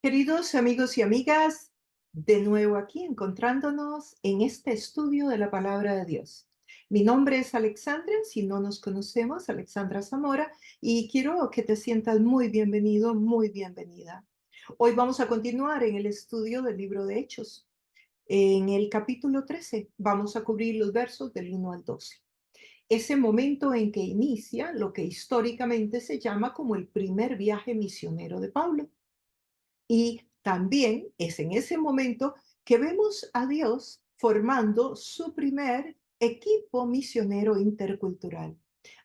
Queridos amigos y amigas, de nuevo aquí encontrándonos en este estudio de la palabra de Dios. Mi nombre es Alexandra, si no nos conocemos, Alexandra Zamora, y quiero que te sientas muy bienvenido, muy bienvenida. Hoy vamos a continuar en el estudio del libro de Hechos. En el capítulo 13 vamos a cubrir los versos del 1 al 12. Ese momento en que inicia lo que históricamente se llama como el primer viaje misionero de Pablo. Y también es en ese momento que vemos a Dios formando su primer equipo misionero intercultural.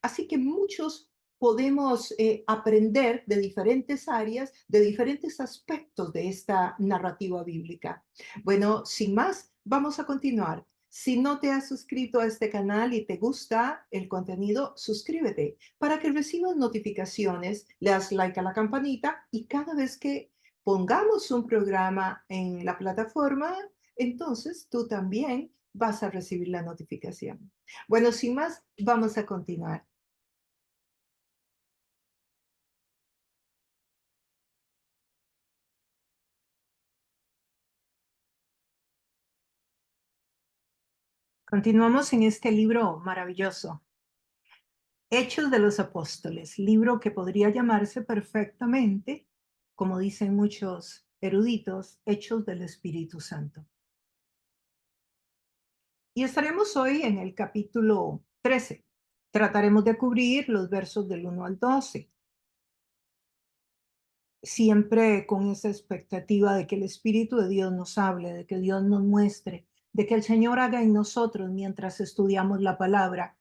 Así que muchos podemos aprender de diferentes áreas, de diferentes aspectos de esta narrativa bíblica. Bueno, sin más, vamos a continuar. Si no te has suscrito a este canal y te gusta el contenido, suscríbete para que recibas notificaciones, le das like a la campanita y cada vez que pongamos un programa en la plataforma, entonces tú también vas a recibir la notificación. Bueno, sin más, vamos a continuar. Continuamos en este libro maravilloso, Hechos de los Apóstoles, libro que podría llamarse perfectamente, como dicen muchos eruditos, Hechos del Espíritu Santo. Y estaremos hoy en el capítulo 13. Trataremos de cubrir los versos del 1 al 12. Siempre con esa expectativa de que el Espíritu de Dios nos hable, de que Dios nos muestre, de que el Señor haga en nosotros mientras estudiamos la palabra,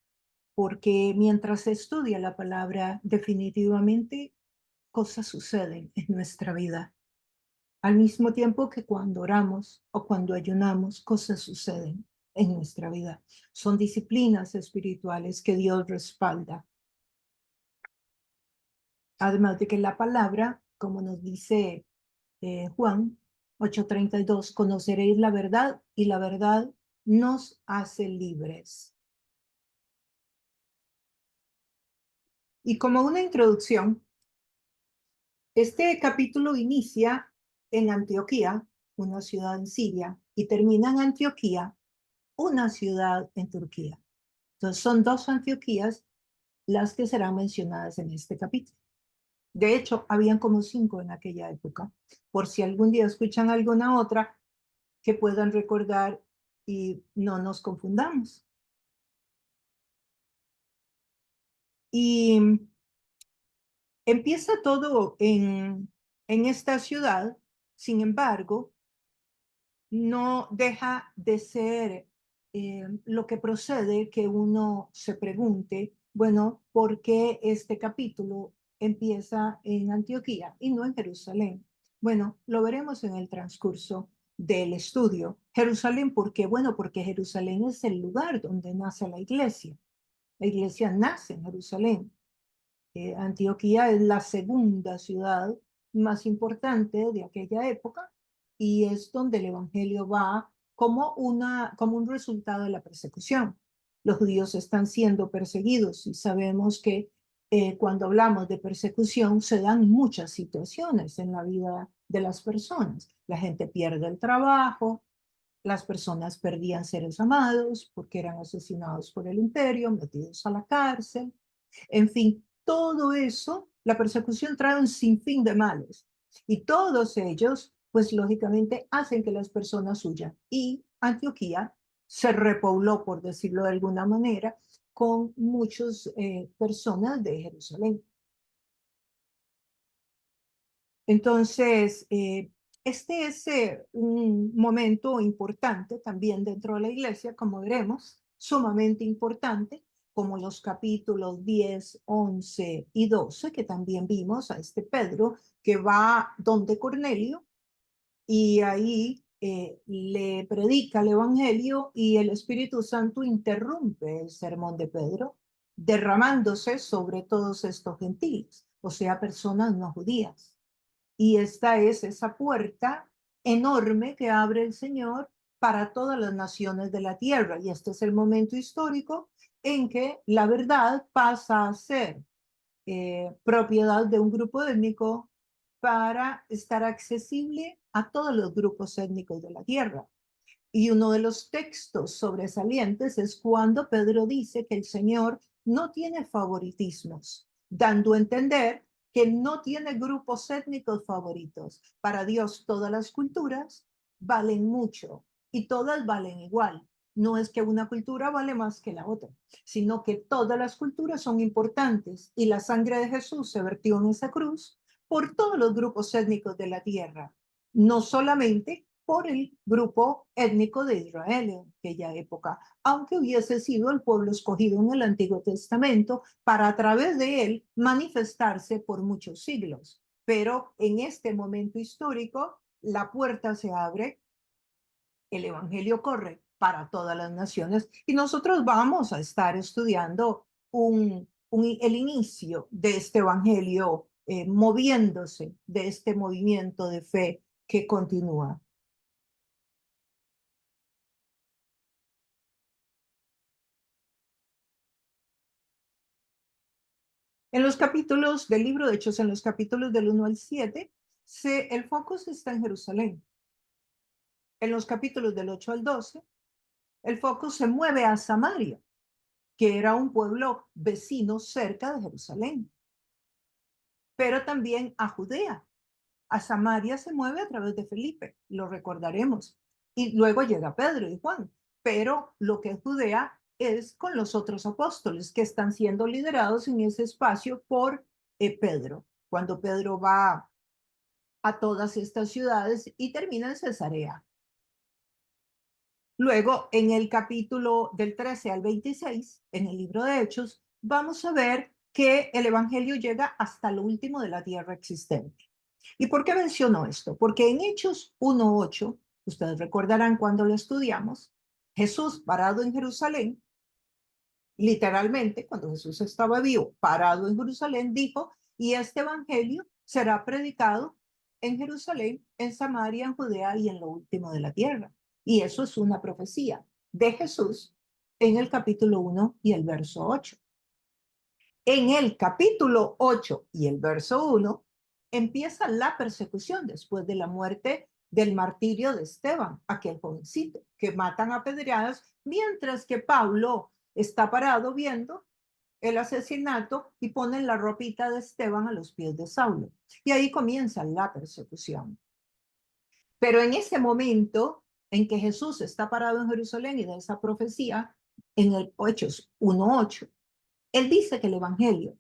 porque mientras se estudia la palabra, definitivamente cosas suceden en nuestra vida. Al mismo tiempo que cuando oramos o cuando ayunamos, cosas suceden en nuestra vida. Son disciplinas espirituales que Dios respalda. Además de que la palabra, como nos dice Juan 8:32, conoceréis la verdad y la verdad nos hace libres. Y como una introducción, este capítulo inicia en Antioquía, una ciudad en Siria, y termina en Antioquía, una ciudad en Turquía. Entonces son dos Antioquías las que serán mencionadas en este capítulo. De hecho, habían como 5 en aquella época. Por si algún día escuchan alguna otra, que puedan recordar y no nos confundamos. Y empieza todo en esta ciudad, sin embargo, no deja de ser lo que procede que uno se pregunte, bueno, ¿por qué este capítulo empieza en Antioquía y no en Jerusalén? Bueno, lo veremos en el transcurso del estudio. Jerusalén, ¿por qué? Bueno, porque Jerusalén es el lugar donde nace la iglesia. La iglesia nace en Jerusalén. Antioquía es la segunda ciudad más importante de aquella época y es donde el evangelio va como un resultado de la persecución. Los judíos están siendo perseguidos y sabemos que cuando hablamos de persecución se dan muchas situaciones en la vida de las personas. La gente pierde el trabajo, las personas perdían seres amados porque eran asesinados por el imperio, metidos a la cárcel. En fin, todo eso, la persecución trae un sinfín de males y todos ellos, pues lógicamente, hacen que las personas huyan. Y Antioquía se repobló, por decirlo de alguna manera, con muchas personas de Jerusalén. Entonces, este es un momento importante también dentro de la iglesia, como veremos, sumamente importante, como los capítulos 10, 11 y 12, que también vimos a este Pedro, que va donde Cornelio y ahí le predica el Evangelio y el Espíritu Santo interrumpe el sermón de Pedro, derramándose sobre todos estos gentiles, o sea, personas no judías. Y esta es esa puerta enorme que abre el Señor para todas las naciones de la tierra. Y este es el momento histórico en que la verdad pasa a ser propiedad de un grupo étnico para estar accesible a todos los grupos étnicos de la tierra. Y uno de los textos sobresalientes es cuando Pedro dice que el Señor no tiene favoritismos, dando a entender que no tiene grupos étnicos favoritos. Para Dios todas las culturas valen mucho y todas valen igual. No es que una cultura vale más que la otra, sino que todas las culturas son importantes y la sangre de Jesús se vertió en esa cruz por todos los grupos étnicos de la tierra, no solamente por el grupo étnico de Israel en aquella época, aunque hubiese sido el pueblo escogido en el Antiguo Testamento para a través de él manifestarse por muchos siglos. Pero en este momento histórico, la puerta se abre, el Evangelio corre para todas las naciones y nosotros vamos a estar estudiando el inicio de este Evangelio, moviéndose de este movimiento de fe que continúa. En los capítulos del libro de Hechos, en los capítulos del 1 al 7, el foco está en Jerusalén. En los capítulos del 8 al 12, el foco se mueve a Samaria, que era un pueblo vecino cerca de Jerusalén, pero también a Judea. A Samaria se mueve a través de Felipe, lo recordaremos. Y luego llega Pedro y Juan, pero lo que es Judea es con los otros apóstoles que están siendo liderados en ese espacio por Pedro. Cuando Pedro va a todas estas ciudades y termina en Cesarea. Luego, en el capítulo del 13 al 26, en el libro de Hechos, vamos a ver que el Evangelio llega hasta lo último de la tierra existente. ¿Y por qué menciono esto? Porque en Hechos 1:8, ustedes recordarán cuando lo estudiamos, Jesús parado en Jerusalén, literalmente, cuando Jesús estaba vivo, parado en Jerusalén, dijo, y este Evangelio será predicado en Jerusalén, en Samaria, en Judea y en lo último de la tierra. Y eso es una profecía de Jesús en el capítulo 1 y el verso 8. En el capítulo 8 y el verso 1 empieza la persecución después de la muerte del martirio de Esteban, aquel jovencito que matan a pedradas, mientras que Pablo está parado viendo el asesinato y ponen la ropita de Esteban a los pies de Saulo. Y ahí comienza la persecución. Pero en ese momento en que Jesús está parado en Jerusalén y da esa profecía, en el Hechos 1:8, él dice que el Evangelio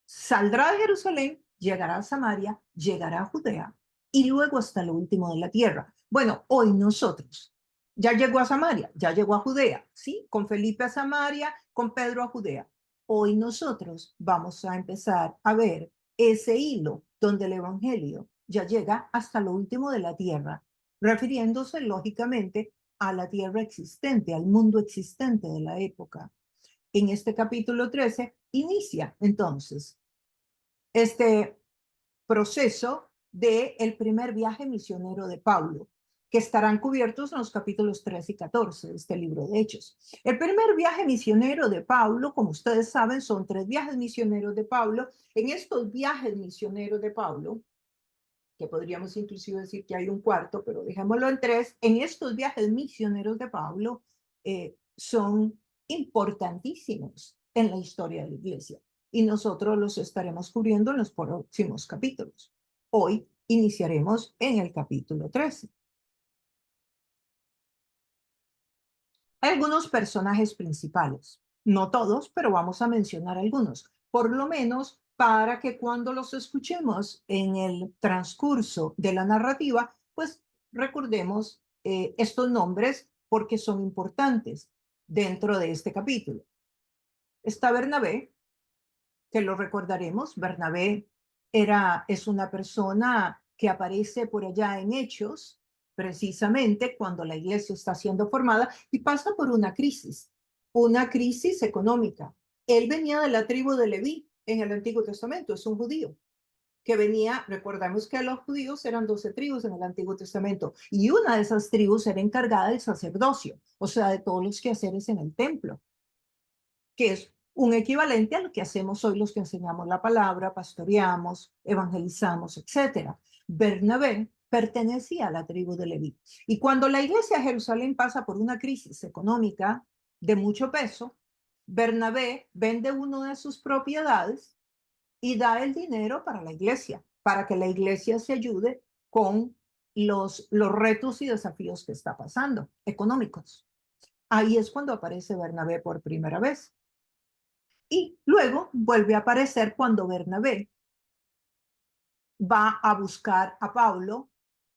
saldrá de Jerusalén, llegará a Samaria, llegará a Judea y luego hasta lo último de la tierra. Bueno, hoy nosotros, ya llegó a Samaria, ya llegó a Judea, ¿sí? Con Felipe a Samaria, con Pedro a Judea. Hoy nosotros vamos a empezar a ver ese hilo donde el Evangelio ya llega hasta lo último de la tierra, refiriéndose lógicamente a la tierra existente, al mundo existente de la época. En este capítulo 13 inicia entonces este proceso del primer viaje misionero de Pablo, que estarán cubiertos en los capítulos 3 y 14 de este libro de Hechos. El primer viaje misionero de Pablo, como ustedes saben, son 3 viajes misioneros de Pablo. En estos viajes misioneros de Pablo, que podríamos inclusive decir que hay un cuarto, pero dejémoslo en 3, en estos viajes misioneros de Pablo son importantísimos en la historia de la iglesia y nosotros los estaremos cubriendo en los próximos capítulos. Hoy iniciaremos en el capítulo 13. Hay algunos personajes principales, no todos, pero vamos a mencionar algunos, por lo menos para que cuando los escuchemos en el transcurso de la narrativa, pues recordemos estos nombres porque son importantes dentro de este capítulo. Está Bernabé, que lo recordaremos. Bernabé es una persona que aparece por allá en Hechos, precisamente cuando la iglesia está siendo formada y pasa por una crisis económica. Él venía de la tribu de Leví en el Antiguo Testamento, es un judío que venía, recordamos que los judíos eran 12 tribus en el Antiguo Testamento y una de esas tribus era encargada del sacerdocio, o sea, de todos los quehaceres en el templo, que es un equivalente a lo que hacemos hoy los que enseñamos la palabra, pastoreamos, evangelizamos, etc. Bernabé pertenecía a la tribu de Leví. Y cuando la iglesia de Jerusalén pasa por una crisis económica de mucho peso, Bernabé vende una de sus propiedades y da el dinero para la iglesia, para que la iglesia se ayude con los retos y desafíos que está pasando, económicos. Ahí es cuando aparece Bernabé por primera vez. Y luego vuelve a aparecer cuando Bernabé va a buscar a Pablo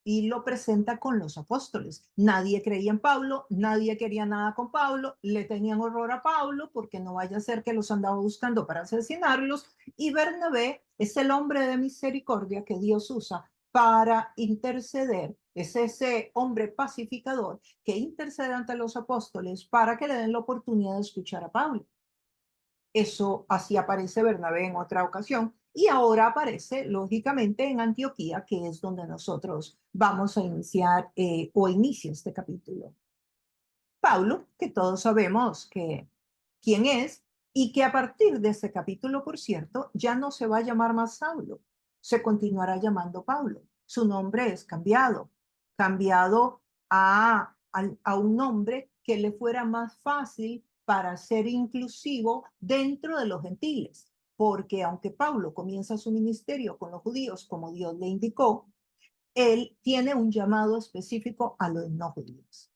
y lo presenta con los apóstoles. Nadie creía en Pablo, nadie quería nada con Pablo, le tenían horror a Pablo porque no vaya a ser que los andaba buscando para asesinarlos. Y Bernabé es el hombre de misericordia que Dios usa para interceder. Es ese hombre pacificador que intercede ante los apóstoles para que le den la oportunidad de escuchar a Pablo. Eso así aparece Bernabé en otra ocasión y ahora aparece lógicamente en Antioquía, que es donde nosotros vamos a iniciar o inicia este capítulo. Pablo, que todos sabemos que quién es y que a partir de ese capítulo, por cierto, ya no se va a llamar más Saulo, se continuará llamando Pablo. Su nombre es cambiado, cambiado a un nombre que le fuera más fácil para ser inclusivo dentro de los gentiles, porque aunque Pablo comienza su ministerio con los judíos como Dios le indicó, él tiene un llamado específico a los no judíos.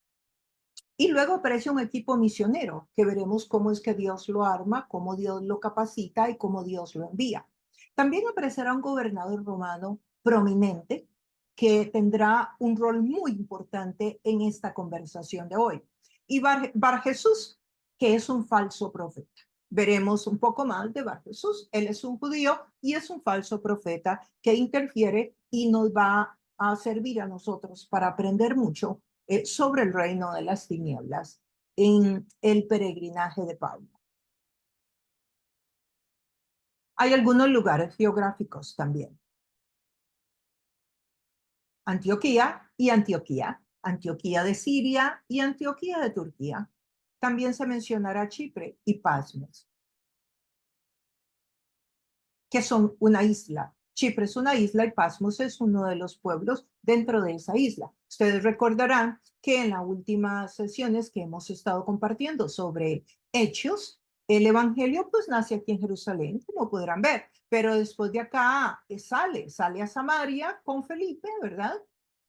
Y luego aparece un equipo misionero, que veremos cómo es que Dios lo arma, cómo Dios lo capacita y cómo Dios lo envía. También aparecerá un gobernador romano prominente que tendrá un rol muy importante en esta conversación de hoy. Y Bar Jesús, que es un falso profeta. Veremos un poco más de Bar Jesús. Él es un judío y es un falso profeta que interfiere y nos va a servir a nosotros para aprender mucho sobre el reino de las tinieblas en el peregrinaje de Pablo. Hay algunos lugares geográficos también. Antioquía y Antioquía, Antioquía de Siria y Antioquía de Turquía. También se mencionará Chipre y Pasmos, que son una isla. Chipre es una isla y Pasmos es uno de los pueblos dentro de esa isla. Ustedes recordarán que en las últimas sesiones que hemos estado compartiendo sobre Hechos, el Evangelio pues nace aquí en Jerusalén, como podrán ver, pero después de acá sale a Samaria con Felipe, ¿verdad?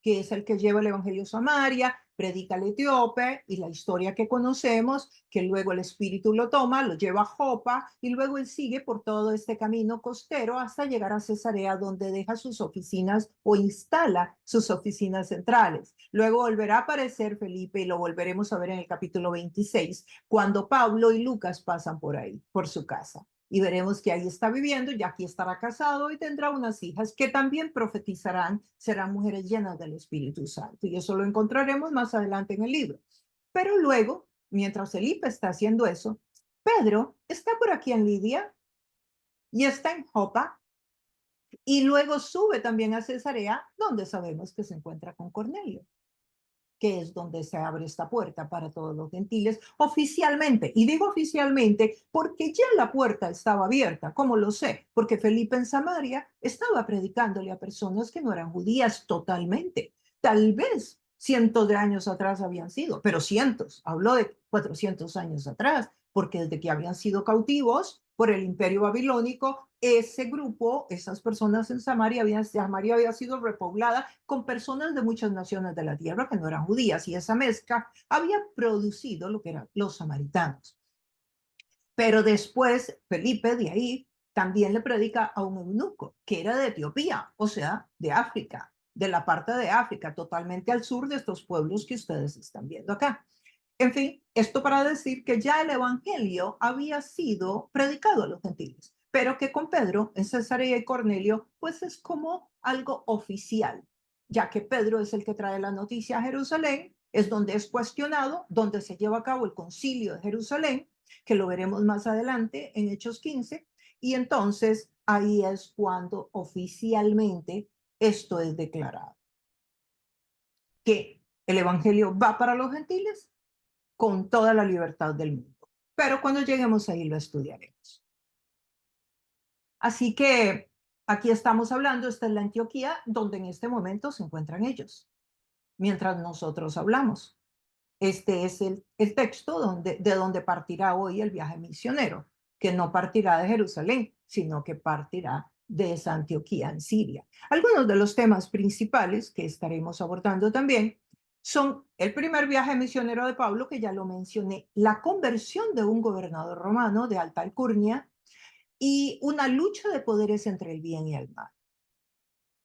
Que es el que lleva el Evangelio a Samaria, predica al etíope y la historia que conocemos, que luego el Espíritu lo toma, lo lleva a Jopa y luego él sigue por todo este camino costero hasta llegar a Cesarea, donde deja sus oficinas o instala sus oficinas centrales. Luego volverá a aparecer Felipe y lo volveremos a ver en el capítulo 26, cuando Pablo y Lucas pasan por ahí, por su casa. Y veremos que ahí está viviendo, y aquí estará casado y tendrá unas hijas que también profetizarán, serán mujeres llenas del Espíritu Santo. Y eso lo encontraremos más adelante en el libro. Pero luego, mientras Felipe está haciendo eso, Pedro está por aquí en Lidia y está en Jopa y luego sube también a Cesarea, donde sabemos que se encuentra con Cornelio, que es donde se abre esta puerta para todos los gentiles oficialmente. Y digo oficialmente porque ya la puerta estaba abierta. ¿Cómo lo sé? Porque Felipe en Samaria estaba predicándole a personas que no eran judías totalmente. Tal vez cientos de años atrás habían sido, pero cientos, habló de 400 años atrás, porque desde que habían sido cautivos por el imperio babilónico, ese grupo, esas personas en Samaria había sido repoblada con personas de muchas naciones de la tierra que no eran judías, y esa mezcla había producido lo que eran los samaritanos. Pero después Felipe de ahí también le predica a un eunuco que era de Etiopía, o sea, de África, de la parte de África, totalmente al sur de estos pueblos que ustedes están viendo acá. En fin, esto para decir que ya el evangelio había sido predicado a los gentiles, pero que con Pedro en Cesarea y Cornelio, pues es como algo oficial, ya que Pedro es el que trae la noticia a Jerusalén, es donde es cuestionado, donde se lleva a cabo el concilio de Jerusalén, que lo veremos más adelante en Hechos 15, y entonces ahí es cuando oficialmente esto es declarado, que el evangelio va para los gentiles con toda la libertad del mundo. pero cuando lleguemos ahí lo estudiaremos. Así que aquí estamos hablando, esta es la Antioquía, donde en este momento se encuentran ellos, mientras nosotros hablamos. Este es el texto de donde partirá hoy el viaje misionero, que no partirá de Jerusalén, sino que partirá de esa Antioquía en Siria. Algunos de los temas principales que estaremos abordando también son el primer viaje misionero de Pablo, que ya lo mencioné, la conversión de un gobernador romano de alta alcurnia y una lucha de poderes entre el bien y el mal.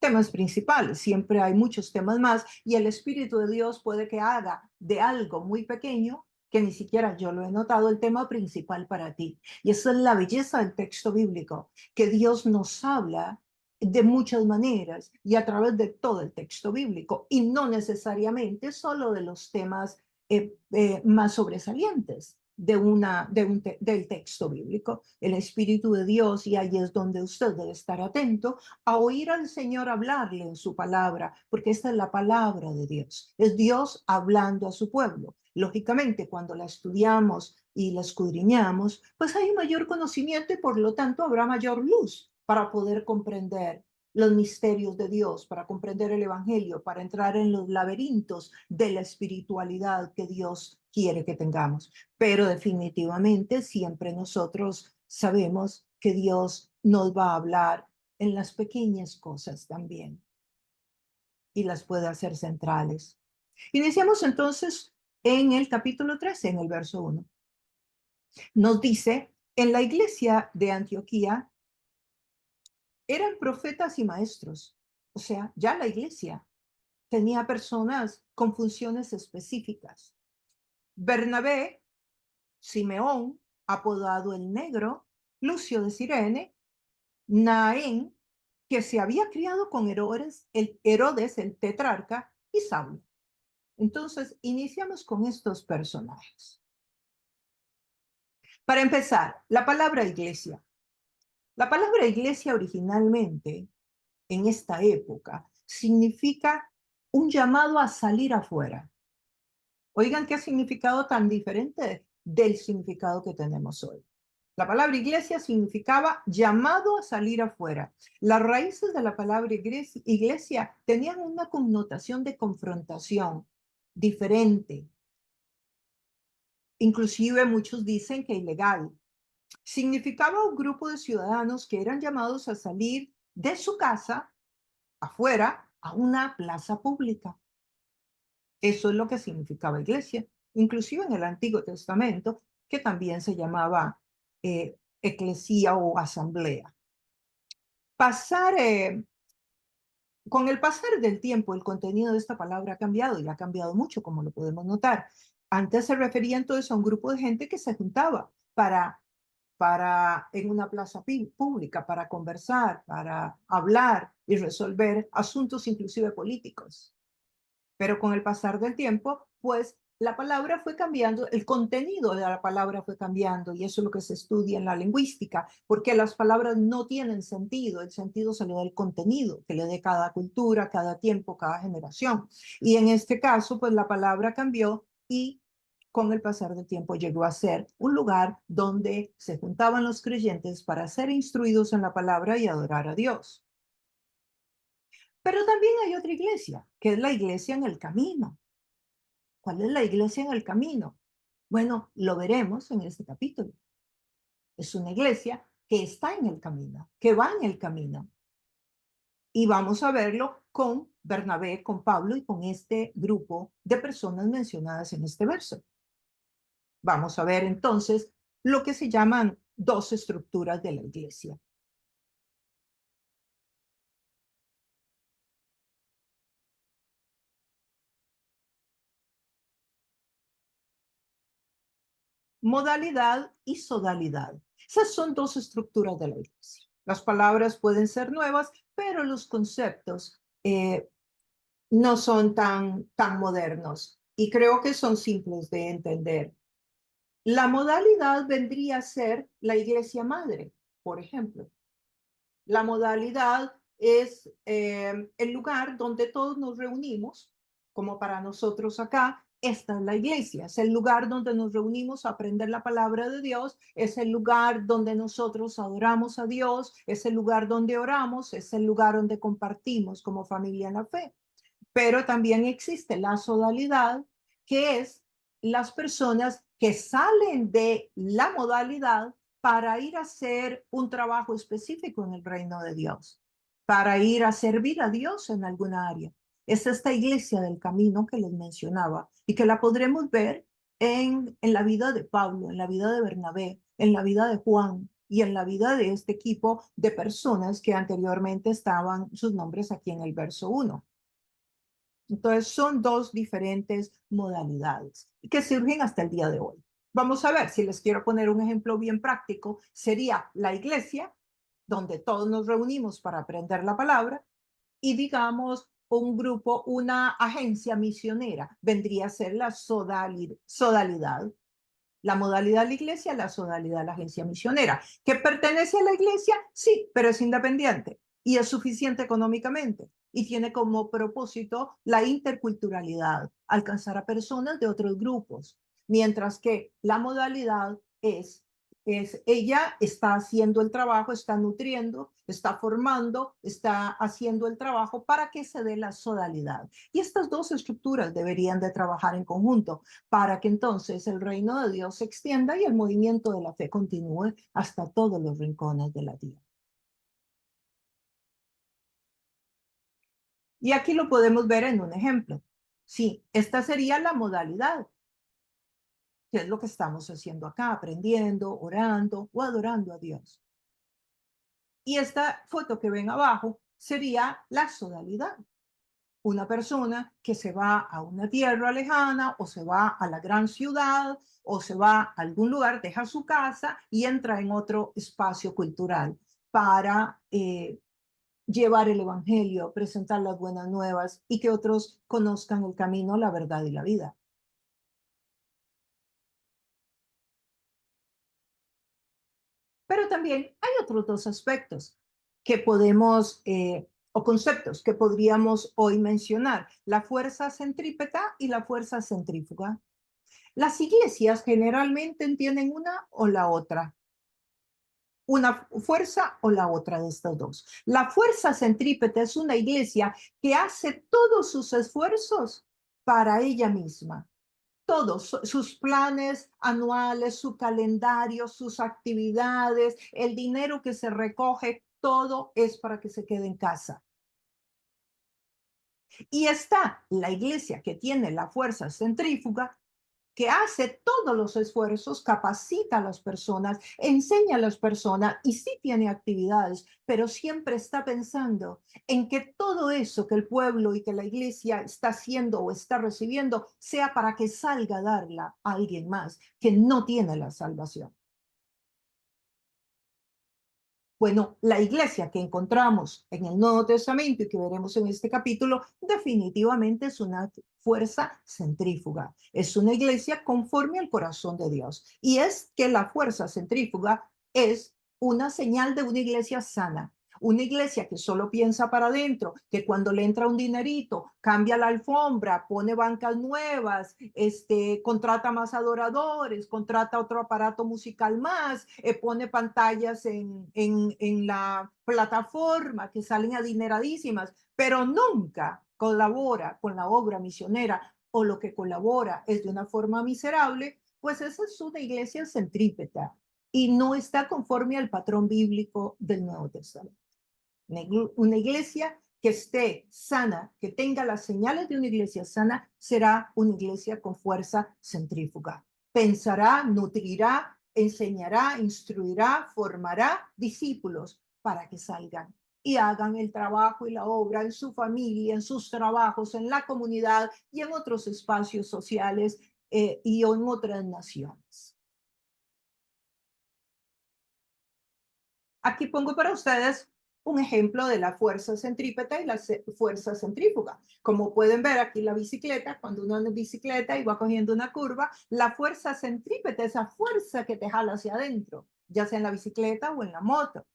Temas principales, siempre hay muchos temas más y el Espíritu de Dios puede que haga de algo muy pequeño, que ni siquiera yo lo he notado, el tema principal para ti. Y esa es la belleza del texto bíblico, que Dios nos habla de muchas maneras y a través de todo el texto bíblico y no necesariamente solo de los temas más sobresalientes del texto bíblico. El Espíritu de Dios, y ahí es donde usted debe estar atento, a oír al Señor hablarle en su palabra, porque esta es la palabra de Dios. Es Dios hablando a su pueblo. Lógicamente, cuando la estudiamos y la escudriñamos, pues hay mayor conocimiento y por lo tanto habrá mayor luz para poder comprender los misterios de Dios, para comprender el Evangelio, para entrar en los laberintos de la espiritualidad que Dios quiere que tengamos. Pero definitivamente siempre nosotros sabemos que Dios nos va a hablar en las pequeñas cosas también y las puede hacer centrales. Iniciamos entonces en el capítulo 13, en el verso 1. Nos dice, en la iglesia de Antioquía eran profetas y maestros, o sea, ya la iglesia tenía personas con funciones específicas. Bernabé, Simeón, apodado el Negro, Lucio de Cirene, Naén, que se había criado con Herodes, el tetrarca, y Saulo. Entonces, iniciamos con estos personajes. Para empezar, la palabra iglesia. La palabra iglesia originalmente, en esta época, significa un llamado a salir afuera. Oigan qué significado tan diferente del significado que tenemos hoy. La palabra iglesia significaba llamado a salir afuera. Las raíces de la palabra iglesia tenían una connotación de confrontación diferente. Inclusive muchos dicen que ilegal. Significaba un grupo de ciudadanos que eran llamados a salir de su casa afuera a una plaza pública. Eso es lo que significaba iglesia. Inclusive en el Antiguo Testamento, que también se llamaba eclesía o asamblea. Con el pasar del tiempo, el contenido de esta palabra ha cambiado y ha cambiado mucho, como lo podemos notar. Antes se refería entonces a un grupo de gente que se juntaba en una plaza pública para conversar, para hablar y resolver asuntos inclusive políticos. Pero con el pasar del tiempo, pues la palabra fue cambiando, el contenido de la palabra fue cambiando, y eso es lo que se estudia en la lingüística, porque las palabras no tienen sentido, el sentido se le da el contenido que le dé cada cultura, cada tiempo, cada generación. Y en este caso, pues la palabra cambió y con el pasar del tiempo llegó a ser un lugar donde se juntaban los creyentes para ser instruidos en la palabra y adorar a Dios. Pero también hay otra iglesia, que es la iglesia en el camino. ¿Cuál es la iglesia en el camino? Bueno, lo veremos en este capítulo. Es una iglesia que está en el camino, que va en el camino. Y vamos a verlo con Bernabé, con Pablo y con este grupo de personas mencionadas en este verso. Vamos a ver entonces lo que se llaman dos estructuras de la iglesia. Modalidad y sodalidad. Esas son dos estructuras de la iglesia. Las palabras pueden ser nuevas, pero los conceptos no son tan modernos y creo que son simples de entender. La modalidad vendría a ser la iglesia madre, por ejemplo. La modalidad es el lugar donde todos nos reunimos, como para nosotros acá, esta es la iglesia, es el lugar donde nos reunimos a aprender la palabra de Dios, es el lugar donde nosotros adoramos a Dios, es el lugar donde oramos, es el lugar donde compartimos como familia en la fe. Pero también existe la sodalidad, que es las personas que salen de la modalidad para ir a hacer un trabajo específico en el reino de Dios, para ir a servir a Dios en alguna área. Es esta iglesia del camino que les mencionaba y que la podremos ver en la vida de Pablo, en la vida de Bernabé, en la vida de Juan y en la vida de este equipo de personas que anteriormente estaban sus nombres aquí en el verso 1. Entonces, son dos diferentes modalidades que surgen hasta el día de hoy. Vamos a ver, si les quiero poner un ejemplo bien práctico, sería la iglesia, donde todos nos reunimos para aprender la palabra, y digamos un grupo, una agencia misionera, vendría a ser la sodalidad. La modalidad de la iglesia, la sodalidad de la agencia misionera. ¿Que pertenece a la iglesia? Sí, pero es independiente y es suficiente económicamente y tiene como propósito la interculturalidad, alcanzar a personas de otros grupos, mientras que la modalidad es ella está haciendo el trabajo, está nutriendo, está formando, está haciendo el trabajo para que se dé la sodalidad. Y estas dos estructuras deberían de trabajar en conjunto para que entonces el reino de Dios se extienda y el movimiento de la fe continúe hasta todos los rincones de la tierra. Y aquí lo podemos ver en un ejemplo. Sí, esta sería la modalidad, que es lo que estamos haciendo acá, aprendiendo, orando o adorando a Dios. Y esta foto que ven abajo sería la sodalidad. Una persona que se va a una tierra lejana o se va a la gran ciudad o se va a algún lugar, deja su casa y entra en otro espacio cultural para llevar el evangelio, presentar las buenas nuevas y que otros conozcan el camino, la verdad y la vida. Pero también hay otros dos aspectos que podemos, o conceptos que podríamos hoy mencionar, la fuerza centrípeta y la fuerza centrífuga. Las iglesias generalmente entienden una fuerza o la otra de estas dos. La fuerza centrípeta es una iglesia que hace todos sus esfuerzos para ella misma. Todos sus planes anuales, su calendario, sus actividades, el dinero que se recoge, todo es para que se quede en casa. Y está la iglesia que tiene la fuerza centrífuga, que hace todos los esfuerzos, capacita a las personas, enseña a las personas y sí tiene actividades, pero siempre está pensando en que todo eso que el pueblo y que la iglesia está haciendo o está recibiendo sea para que salga a darla a alguien más que no tiene la salvación. Bueno, la iglesia que encontramos en el Nuevo Testamento y que veremos en este capítulo, definitivamente es una fuerza centrífuga. Es una iglesia conforme al corazón de Dios. Y es que la fuerza centrífuga es una señal de una iglesia sana. Una iglesia que solo piensa para adentro, que cuando le entra un dinerito, cambia la alfombra, pone bancas nuevas, contrata más adoradores, contrata otro aparato musical más, pone pantallas en la plataforma que salen adineradísimas, pero nunca colabora con la obra misionera o lo que colabora es de una forma miserable, pues esa es una iglesia centrípeta y no está conforme al patrón bíblico del Nuevo Testamento. Una iglesia que esté sana, que tenga las señales de una iglesia sana, será una iglesia con fuerza centrífuga. Pensará, nutrirá, enseñará, instruirá, formará discípulos para que salgan y hagan el trabajo y la obra en su familia, en sus trabajos, en la comunidad y en otros espacios sociales y en otras naciones. Aquí pongo para ustedes un ejemplo de la fuerza centrípeta y la fuerza centrífuga. Como pueden ver aquí la bicicleta, cuando uno anda en bicicleta y va cogiendo una curva, la fuerza centrípeta, esa fuerza que te jala hacia adentro, ya sea en la bicicleta o en la moto.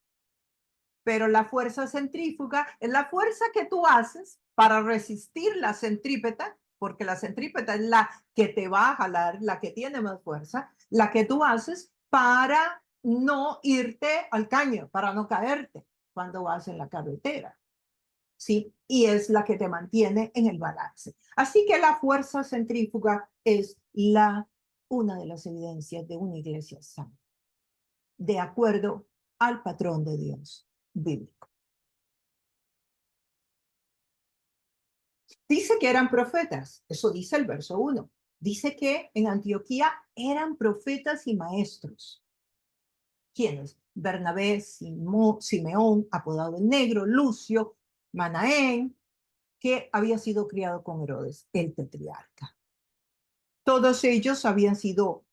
Pero la fuerza centrífuga es la fuerza que tú haces para resistir la centrípeta porque la centrípeta es la que te va a jalar, la que tiene más fuerza, la que tú haces para no irte al caño, para no caerte cuando vas en la carretera, ¿sí? Y es la que te mantiene en el balance. Así que la fuerza centrífuga es una de las evidencias de una iglesia sana, de acuerdo al patrón de Dios bíblico. Dice que eran profetas, eso dice el verso 1. Dice que en Antioquía eran profetas y maestros. ¿Quiénes? Bernabé, Simeón, apodado el Negro, Lucio, Manaén, que había sido criado con Herodes, el tetrarca. Todos ellos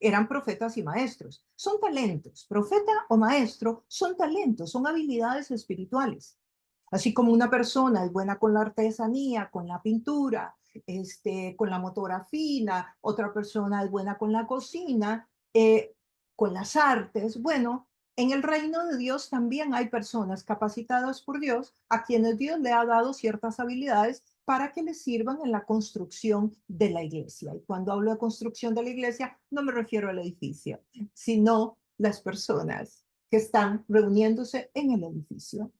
eran profetas y maestros. Son talentos. Profeta o maestro son talentos, son habilidades espirituales. Así como una persona es buena con la artesanía, con la pintura, con la motora fina, otra persona es buena con la cocina, con las artes. Bueno, en el reino de Dios también hay personas capacitadas por Dios a quienes Dios le ha dado ciertas habilidades para que les sirvan en la construcción de la iglesia. Y cuando hablo de construcción de la iglesia, no me refiero al edificio, sino las personas que están reuniéndose en el edificio.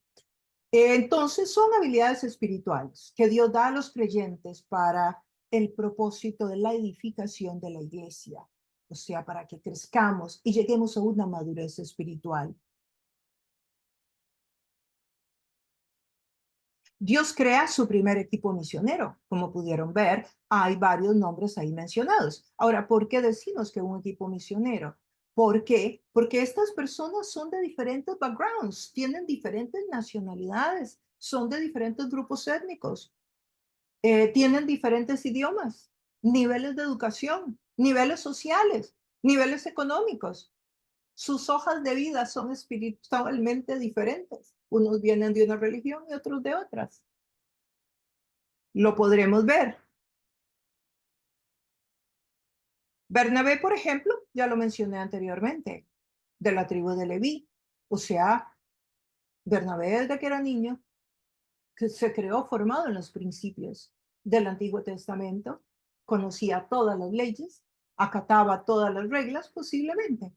Entonces, son habilidades espirituales que Dios da a los creyentes para el propósito de la edificación de la iglesia, o sea, para que crezcamos y lleguemos a una madurez espiritual. Dios crea su primer equipo misionero. Como pudieron ver, hay varios nombres ahí mencionados. Ahora, ¿por qué decimos que un equipo misionero? ¿Por qué? Porque estas personas son de diferentes backgrounds, tienen diferentes nacionalidades, son de diferentes grupos étnicos, tienen diferentes idiomas, niveles de educación, niveles sociales, niveles económicos. Sus hojas de vida son espiritualmente diferentes. Unos vienen de una religión y otros de otras. Lo podremos ver. Bernabé, por ejemplo, ya lo mencioné anteriormente, de la tribu de Leví. O sea, Bernabé desde que era niño, que se creó formado en los principios del Antiguo Testamento, conocía todas las leyes, acataba todas las reglas posiblemente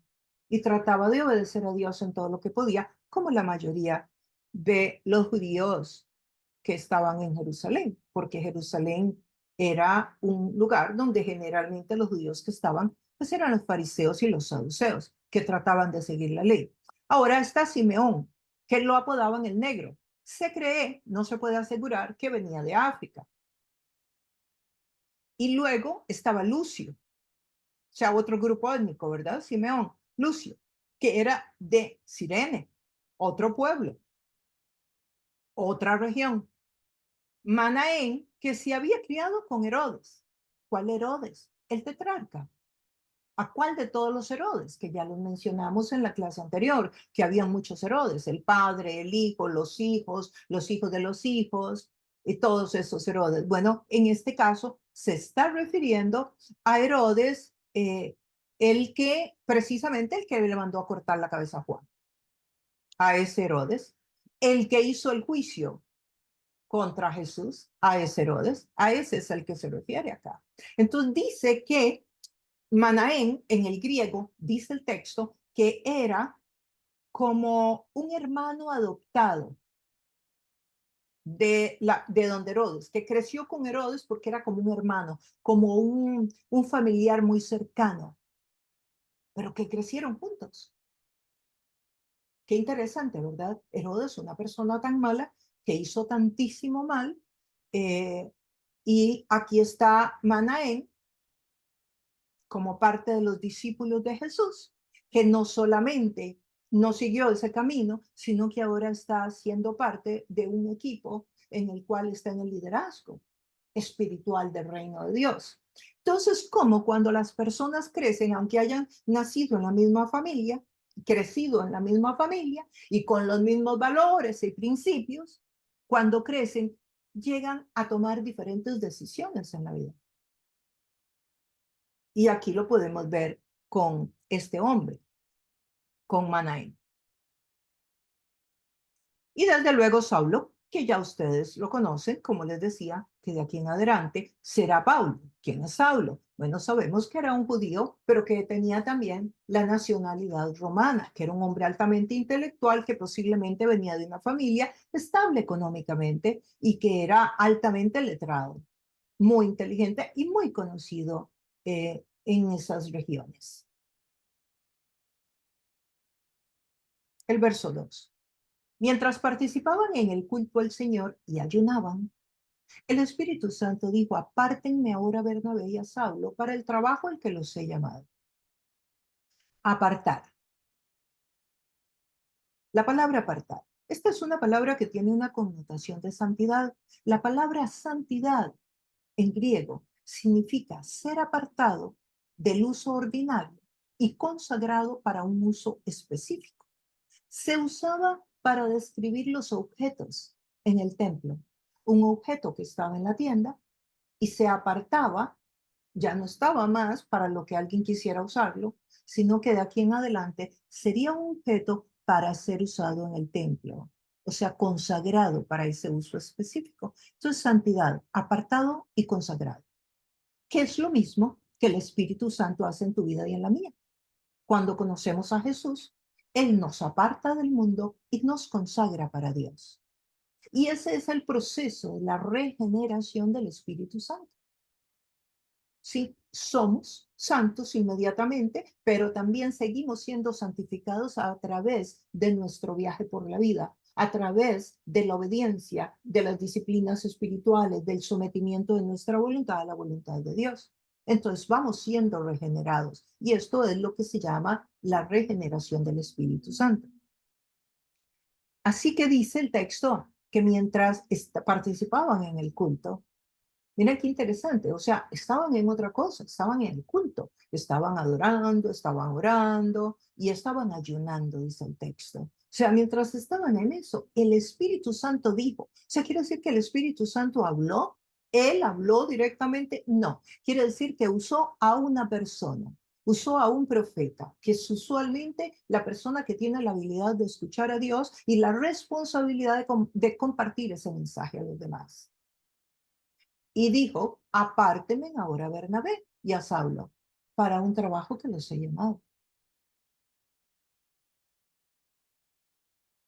y trataba de obedecer a Dios en todo lo que podía, como la mayoría de los judíos que estaban en Jerusalén, porque Jerusalén era un lugar donde generalmente los judíos que estaban, pues eran los fariseos y los saduceos, que trataban de seguir la ley. Ahora está Simeón, que lo apodaban el negro. Se cree, no se puede asegurar, que venía de África. Y luego estaba Lucio, o sea, otro grupo étnico, ¿verdad? Simeón, Lucio, que era de Cirene, otro pueblo, otra región. Manaén, que se había criado con Herodes. ¿Cuál Herodes? El tetrarca. ¿A cuál de todos los Herodes? Que ya los mencionamos en la clase anterior, que había muchos Herodes, el padre, el hijo, los hijos de los hijos, y todos esos Herodes. Bueno, en este caso se está refiriendo a Herodes, precisamente el que le mandó a cortar la cabeza a Juan, a ese Herodes, el que hizo el juicio contra Jesús, a ese Herodes, a ese es el que se refiere acá. Entonces dice que Manaén, en el griego, dice el texto, que era como un hermano adoptado de don Herodes, que creció con Herodes porque era como un hermano, como un familiar muy cercano, pero que crecieron juntos. Qué interesante, ¿verdad? Herodes, una persona tan mala, que hizo tantísimo mal, eh, y aquí está Manaén como parte de los discípulos de Jesús, que no solamente no siguió ese camino, sino que ahora está siendo parte de un equipo en el cual está en el liderazgo espiritual del reino de Dios. Entonces, como cuando las personas crecen, aunque hayan nacido en la misma familia, crecido en la misma familia y con los mismos valores y principios, cuando crecen, llegan a tomar diferentes decisiones en la vida. Y aquí lo podemos ver con este hombre, con Manaén. Y desde luego Saulo, que ya ustedes lo conocen, como les decía, que de aquí en adelante será Pablo. ¿Quién es Saulo? Bueno, sabemos que era un judío, pero que tenía también la nacionalidad romana, que era un hombre altamente intelectual que posiblemente venía de una familia estable económicamente y que era altamente letrado, muy inteligente y muy conocido en esas regiones. El verso 2. Mientras participaban en el culto al Señor y ayunaban, el Espíritu Santo dijo, apártenme ahora a Bernabé y a Saulo para el trabajo al que los he llamado. Apartar. La palabra apartar. Esta es una palabra que tiene una connotación de santidad. La palabra santidad en griego significa ser apartado del uso ordinario y consagrado para un uso específico. Se usaba para describir los objetos en el templo. Un objeto que estaba en la tienda y se apartaba, ya no estaba más para lo que alguien quisiera usarlo, sino que de aquí en adelante sería un objeto para ser usado en el templo, o sea, consagrado para ese uso específico. Entonces, santidad, apartado y consagrado, que es lo mismo que el Espíritu Santo hace en tu vida y en la mía. Cuando conocemos a Jesús, Él nos aparta del mundo y nos consagra para Dios. Y ese es el proceso de la regeneración del Espíritu Santo. Sí, somos santos inmediatamente, pero también seguimos siendo santificados a través de nuestro viaje por la vida, a través de la obediencia, de las disciplinas espirituales, del sometimiento de nuestra voluntad a la voluntad de Dios. Entonces vamos siendo regenerados y esto es lo que se llama la regeneración del Espíritu Santo. Así que dice el texto que mientras participaban en el culto, mira qué interesante, o sea, estaban en otra cosa, estaban en el culto, estaban adorando, estaban orando y estaban ayunando, dice el texto. O sea, mientras estaban en eso, el Espíritu Santo dijo, o sea, quiere decir que el Espíritu Santo habló, él habló directamente, no, quiere decir que usó a una persona, usó a un profeta, que es usualmente la persona que tiene la habilidad de escuchar a Dios y la responsabilidad de compartir ese mensaje a los demás. Y dijo, apártenme ahora a Bernabé y a Saulo para un trabajo que los he llamado.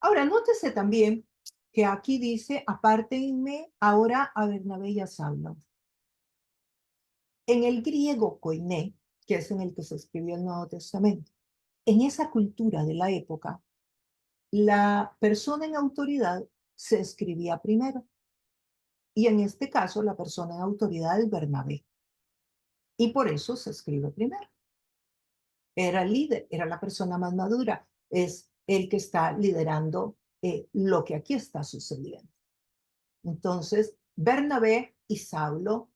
Ahora, nótese también que aquí dice, apártenme ahora a Bernabé y a Saulo. En el griego koiné, que es en el que se escribió el Nuevo Testamento, en esa cultura de la época, la persona en autoridad se escribía primero. Y en este caso, la persona en autoridad es Bernabé. Y por eso se escribe primero. Era el líder, era la persona más madura, es el que está liderando lo que aquí está sucediendo. Entonces, Bernabé y Saulo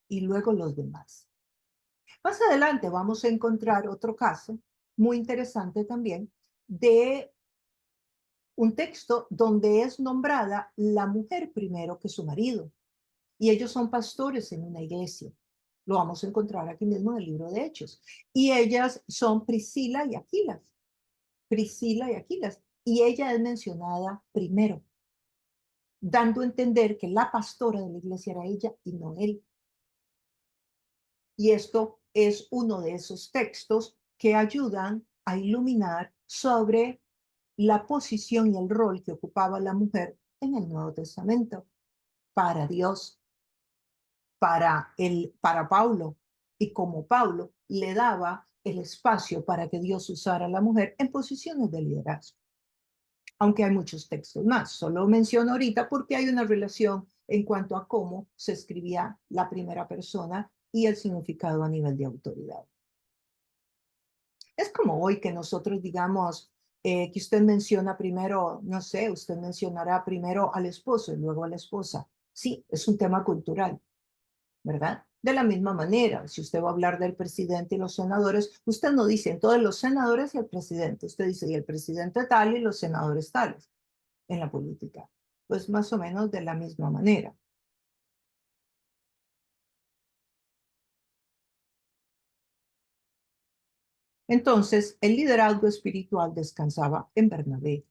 y luego los demás. Más adelante vamos a encontrar otro caso muy interesante también de un texto donde es nombrada la mujer primero que su marido y ellos son pastores en una iglesia. Lo vamos a encontrar aquí mismo en el libro de Hechos. Y ellas son Priscila y Aquilas. Priscila y Aquilas, y ella es mencionada primero, dando a entender que la pastora de la iglesia era ella y no él. Y esto es uno de esos textos que ayudan a iluminar sobre la posición y el rol que ocupaba la mujer en el Nuevo Testamento para Dios, para Pablo, y como Pablo le daba el espacio para que Dios usara a la mujer en posiciones de liderazgo. Aunque hay muchos textos más. Solo menciono ahorita porque hay una relación en cuanto a cómo se escribía la primera persona y el significado a nivel de autoridad. Es como hoy que nosotros digamos que usted menciona primero, no sé, usted mencionará primero al esposo y luego a la esposa. Sí, es un tema cultural, ¿verdad? De la misma manera, si usted va a hablar del presidente y los senadores, usted no dice en todos los senadores y el presidente, usted dice y el presidente tal y los senadores tales en la política. Pues más o menos de la misma manera. Entonces, el liderazgo espiritual descansaba en Bernabé.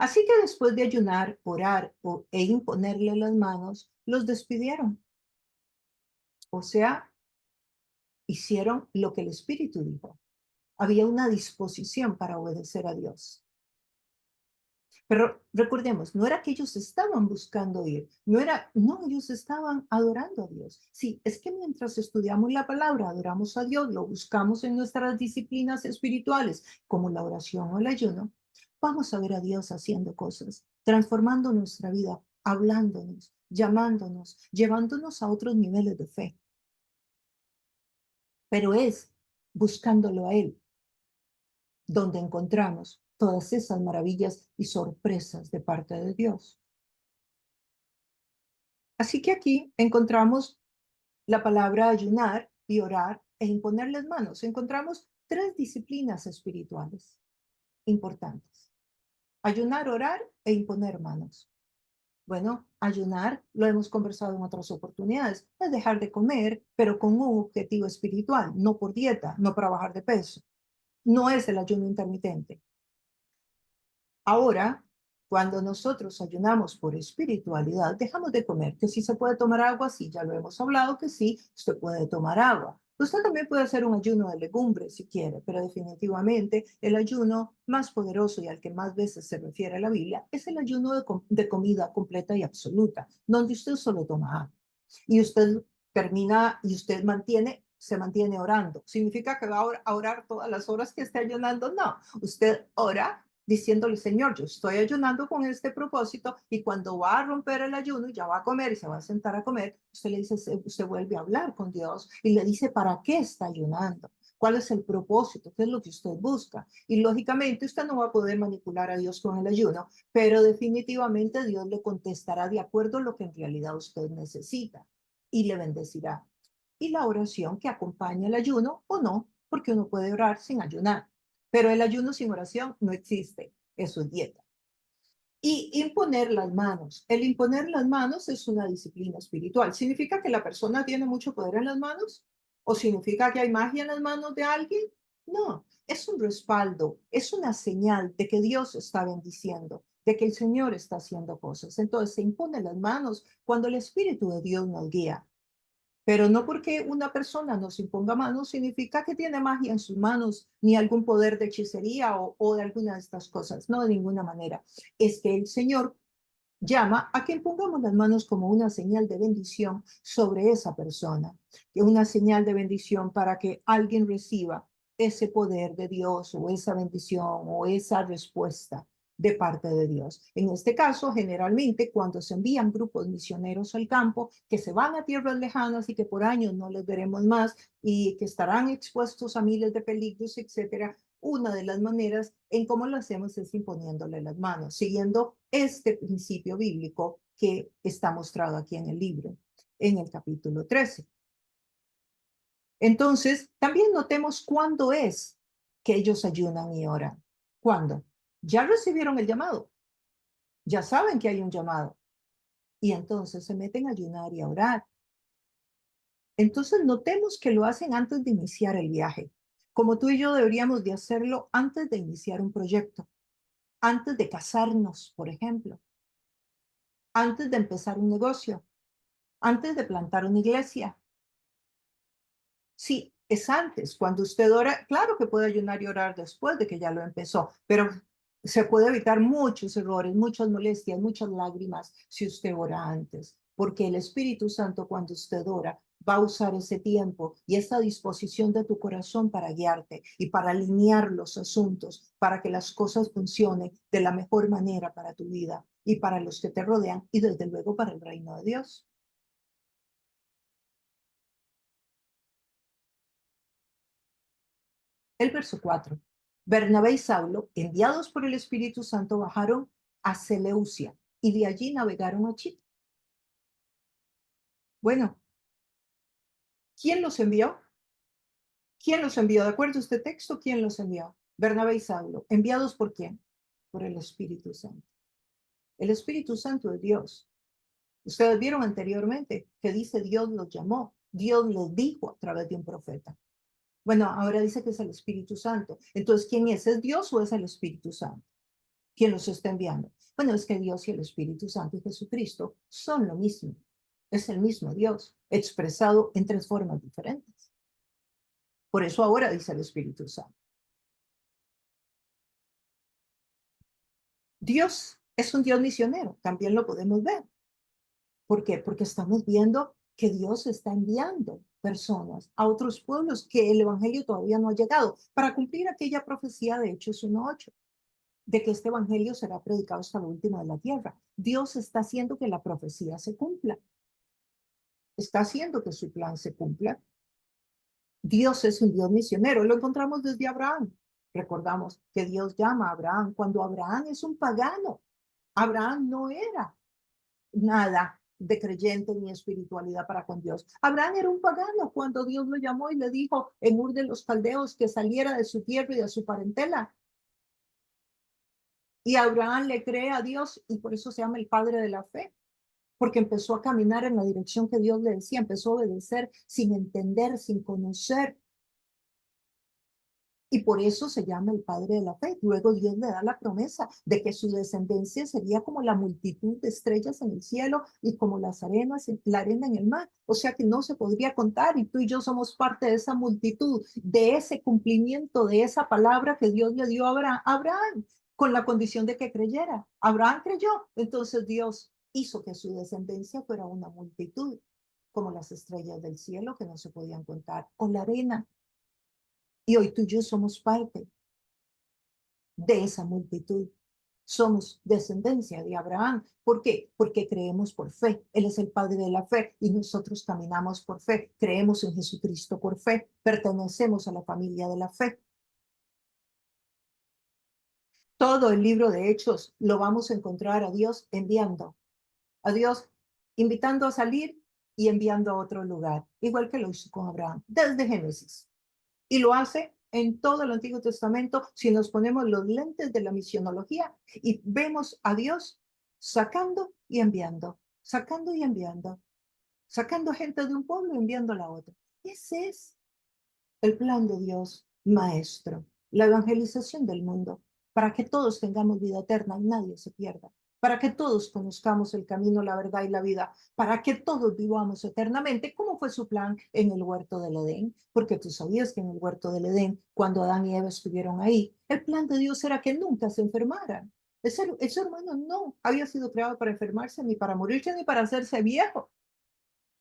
Así que después de ayunar, orar e imponerle las manos, los despidieron. O sea, hicieron lo que el Espíritu dijo. Había una disposición para obedecer a Dios. Pero recordemos, no era que ellos estaban buscando ir, no, ellos estaban adorando a Dios. Sí, es que mientras estudiamos la palabra, adoramos a Dios, lo buscamos en nuestras disciplinas espirituales, como la oración o el ayuno, vamos a ver a Dios haciendo cosas, transformando nuestra vida, hablándonos, llamándonos, llevándonos a otros niveles de fe. Pero es buscándolo a Él, donde encontramos todas esas maravillas y sorpresas de parte de Dios. Así que aquí encontramos la palabra ayunar y orar e imponerles manos. Encontramos tres disciplinas espirituales importantes. Ayunar, orar e imponer manos. Bueno, ayunar, lo hemos conversado en otras oportunidades, es dejar de comer, pero con un objetivo espiritual, no por dieta, no para bajar de peso. No es el ayuno intermitente. Ahora, cuando nosotros ayunamos por espiritualidad, dejamos de comer, que si se puede tomar agua, sí, ya lo hemos hablado, que sí, usted puede tomar agua. Usted también puede hacer un ayuno de legumbres si quiere, pero definitivamente el ayuno más poderoso y al que más veces se refiere la Biblia es el ayuno de comida completa y absoluta, donde usted solo toma agua. Y usted termina y usted se mantiene orando. ¿Significa que va a orar todas las horas que esté ayunando? No, usted ora diciéndole, Señor, yo estoy ayunando con este propósito y cuando va a romper el ayuno y ya va a comer y se va a sentar a comer, usted le dice, usted vuelve a hablar con Dios y le dice, ¿para qué está ayunando? ¿Cuál es el propósito? ¿Qué es lo que usted busca? Y lógicamente usted no va a poder manipular a Dios con el ayuno, pero definitivamente Dios le contestará de acuerdo a lo que en realidad usted necesita y le bendecirá. Y la oración que acompaña el ayuno o no, porque uno puede orar sin ayunar. Pero el ayuno sin oración no existe, eso es dieta. Y imponer las manos. El imponer las manos es una disciplina espiritual. ¿Significa que la persona tiene mucho poder en las manos? ¿O significa que hay magia en las manos de alguien? No, es un respaldo, es una señal de que Dios está bendiciendo, de que el Señor está haciendo cosas. Entonces se imponen las manos cuando el Espíritu de Dios nos guía. Pero no porque una persona nos imponga manos significa que tiene magia en sus manos, ni algún poder de hechicería o de alguna de estas cosas. No, de ninguna manera. Es que el Señor llama a que pongamos las manos como una señal de bendición sobre esa persona, que una señal de bendición para que alguien reciba ese poder de Dios o esa bendición o esa respuesta de parte de Dios. En este caso, generalmente cuando se envían grupos misioneros al campo, que se van a tierras lejanas y que por años no les veremos más y que estarán expuestos a miles de peligros, etcétera, una de las maneras en cómo lo hacemos es imponiéndole las manos, siguiendo este principio bíblico que está mostrado aquí en el libro, en el capítulo 13. Entonces, también notemos cuándo es que ellos ayunan y oran. ¿Cuándo? Ya recibieron el llamado, ya saben que hay un llamado y entonces se meten a ayunar y a orar. Entonces, notemos que lo hacen antes de iniciar el viaje, como tú y yo deberíamos de hacerlo antes de iniciar un proyecto, antes de casarnos, por ejemplo, antes de empezar un negocio, antes de plantar una iglesia. Sí, es antes, cuando usted ora, claro que puede ayunar y orar después de que ya lo empezó, pero se puede evitar muchos errores, muchas molestias, muchas lágrimas si usted ora antes, porque el Espíritu Santo cuando usted ora va a usar ese tiempo y esa disposición de tu corazón para guiarte y para alinear los asuntos, para que las cosas funcionen de la mejor manera para tu vida y para los que te rodean y desde luego para el reino de Dios. El verso 4. Bernabé y Saulo, enviados por el Espíritu Santo, bajaron a Seleucia y de allí navegaron a Chipre. Bueno, ¿quién los envió? ¿Quién los envió? De acuerdo a este texto, ¿quién los envió? Bernabé y Saulo. ¿Enviados por quién? Por el Espíritu Santo. El Espíritu Santo es Dios. Ustedes vieron anteriormente que dice Dios los llamó, Dios les dijo a través de un profeta. Bueno, ahora dice que es el Espíritu Santo. Entonces, ¿quién es? ¿Es Dios o es el Espíritu Santo? ¿Quién los está enviando? Bueno, es que Dios y el Espíritu Santo y Jesucristo son lo mismo. Es el mismo Dios, expresado en tres formas diferentes. Por eso ahora dice el Espíritu Santo. Dios es un Dios misionero, también lo podemos ver. ¿Por qué? Porque estamos viendo que Dios está enviando personas a otros pueblos que el Evangelio todavía no ha llegado para cumplir aquella profecía de Hechos 1:8, de que este Evangelio será predicado hasta lo último de la tierra. Dios está haciendo que la profecía se cumpla, está haciendo que su plan se cumpla. Dios es un Dios misionero, lo encontramos desde Abraham. Recordamos que Dios llama a Abraham cuando Abraham es un pagano. Abraham no era nada de creyente ni espiritualidad para con Dios. Abraham era un pagano cuando Dios lo llamó y le dijo en Ur de los Caldeos que saliera de su tierra y de su parentela. Y Abraham le cree a Dios y por eso se llama el padre de la fe, porque empezó a caminar en la dirección que Dios le decía, empezó a obedecer sin entender, sin conocer. Y por eso se llama el padre de la fe. Luego Dios le da la promesa de que su descendencia sería como la multitud de estrellas en el cielo y como las arenas, la arena en el mar. O sea que no se podría contar y tú y yo somos parte de esa multitud, de ese cumplimiento, de esa palabra que Dios le dio a Abraham con la condición de que creyera. Abraham creyó, entonces Dios hizo que su descendencia fuera una multitud, como las estrellas del cielo que no se podían contar, o la arena. Y hoy tú y yo somos parte de esa multitud. Somos descendencia de Abraham. ¿Por qué? Porque creemos por fe. Él es el padre de la fe y nosotros caminamos por fe. Creemos en Jesucristo por fe. Pertenecemos a la familia de la fe. Todo el libro de Hechos lo vamos a encontrar a Dios enviando, a Dios invitando a salir y enviando a otro lugar, igual que lo hizo con Abraham, desde Génesis. Y lo hace en todo el Antiguo Testamento si nos ponemos los lentes de la misionología y vemos a Dios sacando y enviando, sacando y enviando, sacando gente de un pueblo y enviándola a otro. Ese es el plan de Dios, maestro, la evangelización del mundo, para que todos tengamos vida eterna y nadie se pierda, para que todos conozcamos el camino, la verdad y la vida, para que todos vivamos eternamente, como fue su plan en el huerto del Edén, porque tú sabías que en el huerto del Edén, cuando Adán y Eva estuvieron ahí, el plan de Dios era que nunca se enfermaran. El ser humano no había sido creado para enfermarse, ni para morirse, ni para hacerse viejo.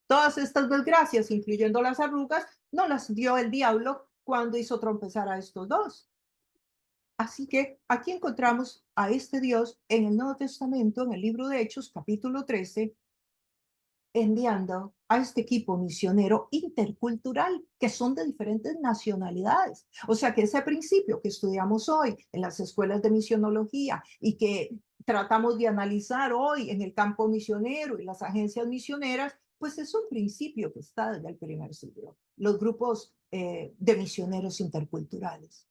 Todas estas desgracias, incluyendo las arrugas, no las dio el diablo cuando hizo tropezar a estos dos. Así que aquí encontramos a este Dios en el Nuevo Testamento, en el libro de Hechos, capítulo 13, enviando a este equipo misionero intercultural, que son de diferentes nacionalidades. O sea que ese principio que estudiamos hoy en las escuelas de misionología y que tratamos de analizar hoy en el campo misionero y las agencias misioneras, pues es un principio que está desde el primer siglo. Los grupos de misioneros interculturales.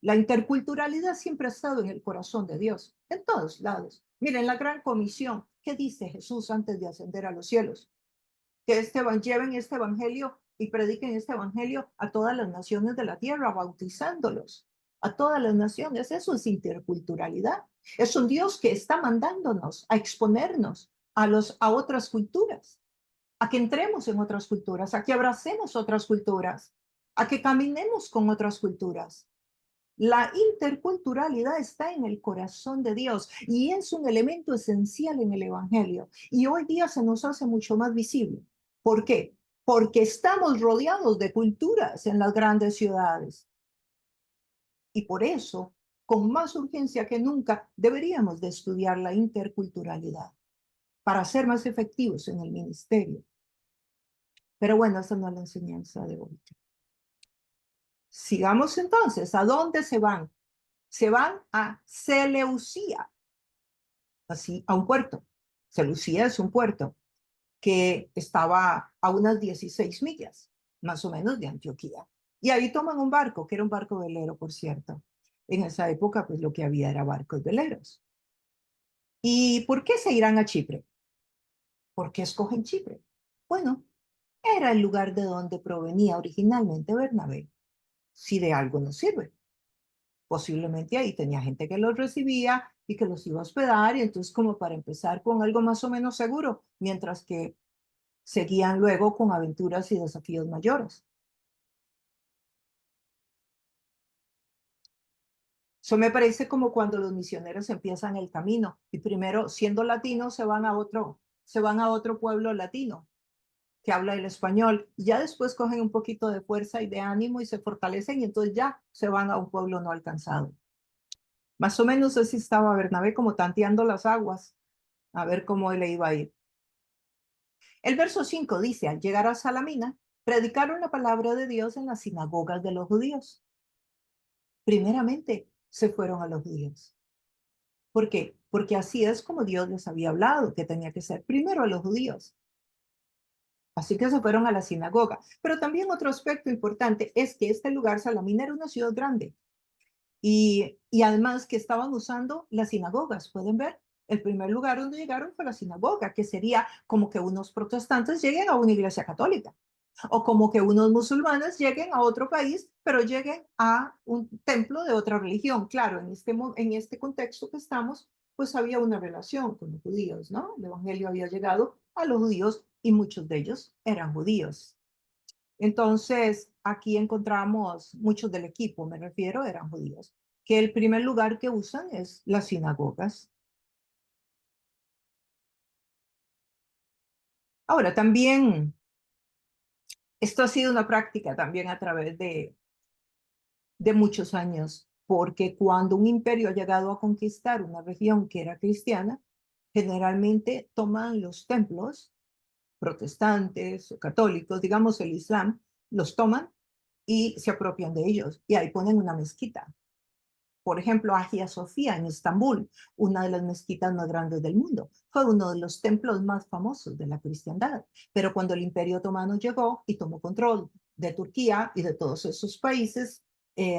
La interculturalidad siempre ha estado en el corazón de Dios, en todos lados. Miren, la gran comisión, ¿qué dice Jesús antes de ascender a los cielos? Que lleven este evangelio y prediquen este evangelio a todas las naciones de la tierra, bautizándolos a todas las naciones. Eso es interculturalidad. Es un Dios que está mandándonos a exponernos a otras culturas, a que entremos en otras culturas, a que abracemos otras culturas, a que caminemos con otras culturas. La interculturalidad está en el corazón de Dios y es un elemento esencial en el Evangelio. Y hoy día se nos hace mucho más visible. ¿Por qué? Porque estamos rodeados de culturas en las grandes ciudades. Y por eso, con más urgencia que nunca, deberíamos de estudiar la interculturalidad para ser más efectivos en el ministerio. Pero bueno, esa no es la enseñanza de hoy. Sigamos entonces. ¿A dónde se van? Se van a Seleucía, así, a un puerto. Seleucía es un puerto que estaba a unas 16 millas, más o menos, de Antioquía. Y ahí toman un barco, que era un barco velero, por cierto. En esa época, pues lo que había era barcos veleros. ¿Y por qué se irán a Chipre? ¿Por qué escogen Chipre? Bueno, era el lugar de donde provenía originalmente Bernabé, si de algo nos sirve. Posiblemente ahí tenía gente que los recibía y que los iba a hospedar, y entonces como para empezar con algo más o menos seguro, mientras que seguían luego con aventuras y desafíos mayores. Eso me parece como cuando los misioneros empiezan el camino y primero, siendo latinos, se van a otro pueblo latino que habla el español, y ya después cogen un poquito de fuerza y de ánimo y se fortalecen y entonces ya se van a un pueblo no alcanzado. Más o menos así estaba Bernabé como tanteando las aguas, a ver cómo le iba a ir. El verso 5 dice, al llegar a Salamina, predicaron la palabra de Dios en las sinagogas de los judíos. Primeramente se fueron a los judíos. ¿Por qué? Porque así es como Dios les había hablado, que tenía que ser primero a los judíos. Así que se fueron a la sinagoga. Pero también otro aspecto importante es que este lugar, Salamina, era una ciudad grande. Y además que estaban usando las sinagogas, ¿pueden ver? El primer lugar donde llegaron fue la sinagoga, que sería como que unos protestantes lleguen a una iglesia católica, o como que unos musulmanes lleguen a otro país, pero lleguen a un templo de otra religión. Claro, en este contexto que estamos, pues había una relación con los judíos, ¿no? El evangelio había llegado a los judíos y muchos de ellos eran judíos. Entonces, aquí encontramos muchos del equipo, me refiero, eran judíos, que el primer lugar que usan es las sinagogas. Ahora, también, esto ha sido una práctica también a través de muchos años, porque cuando un imperio ha llegado a conquistar una región que era cristiana, generalmente toman los templos protestantes o católicos, digamos el Islam, los toman y se apropian de ellos y ahí ponen una mezquita. Por ejemplo, Hagia Sofía en Estambul, una de las mezquitas más grandes del mundo, fue uno de los templos más famosos de la cristiandad. Pero cuando el Imperio Otomano llegó y tomó control de Turquía y de todos esos países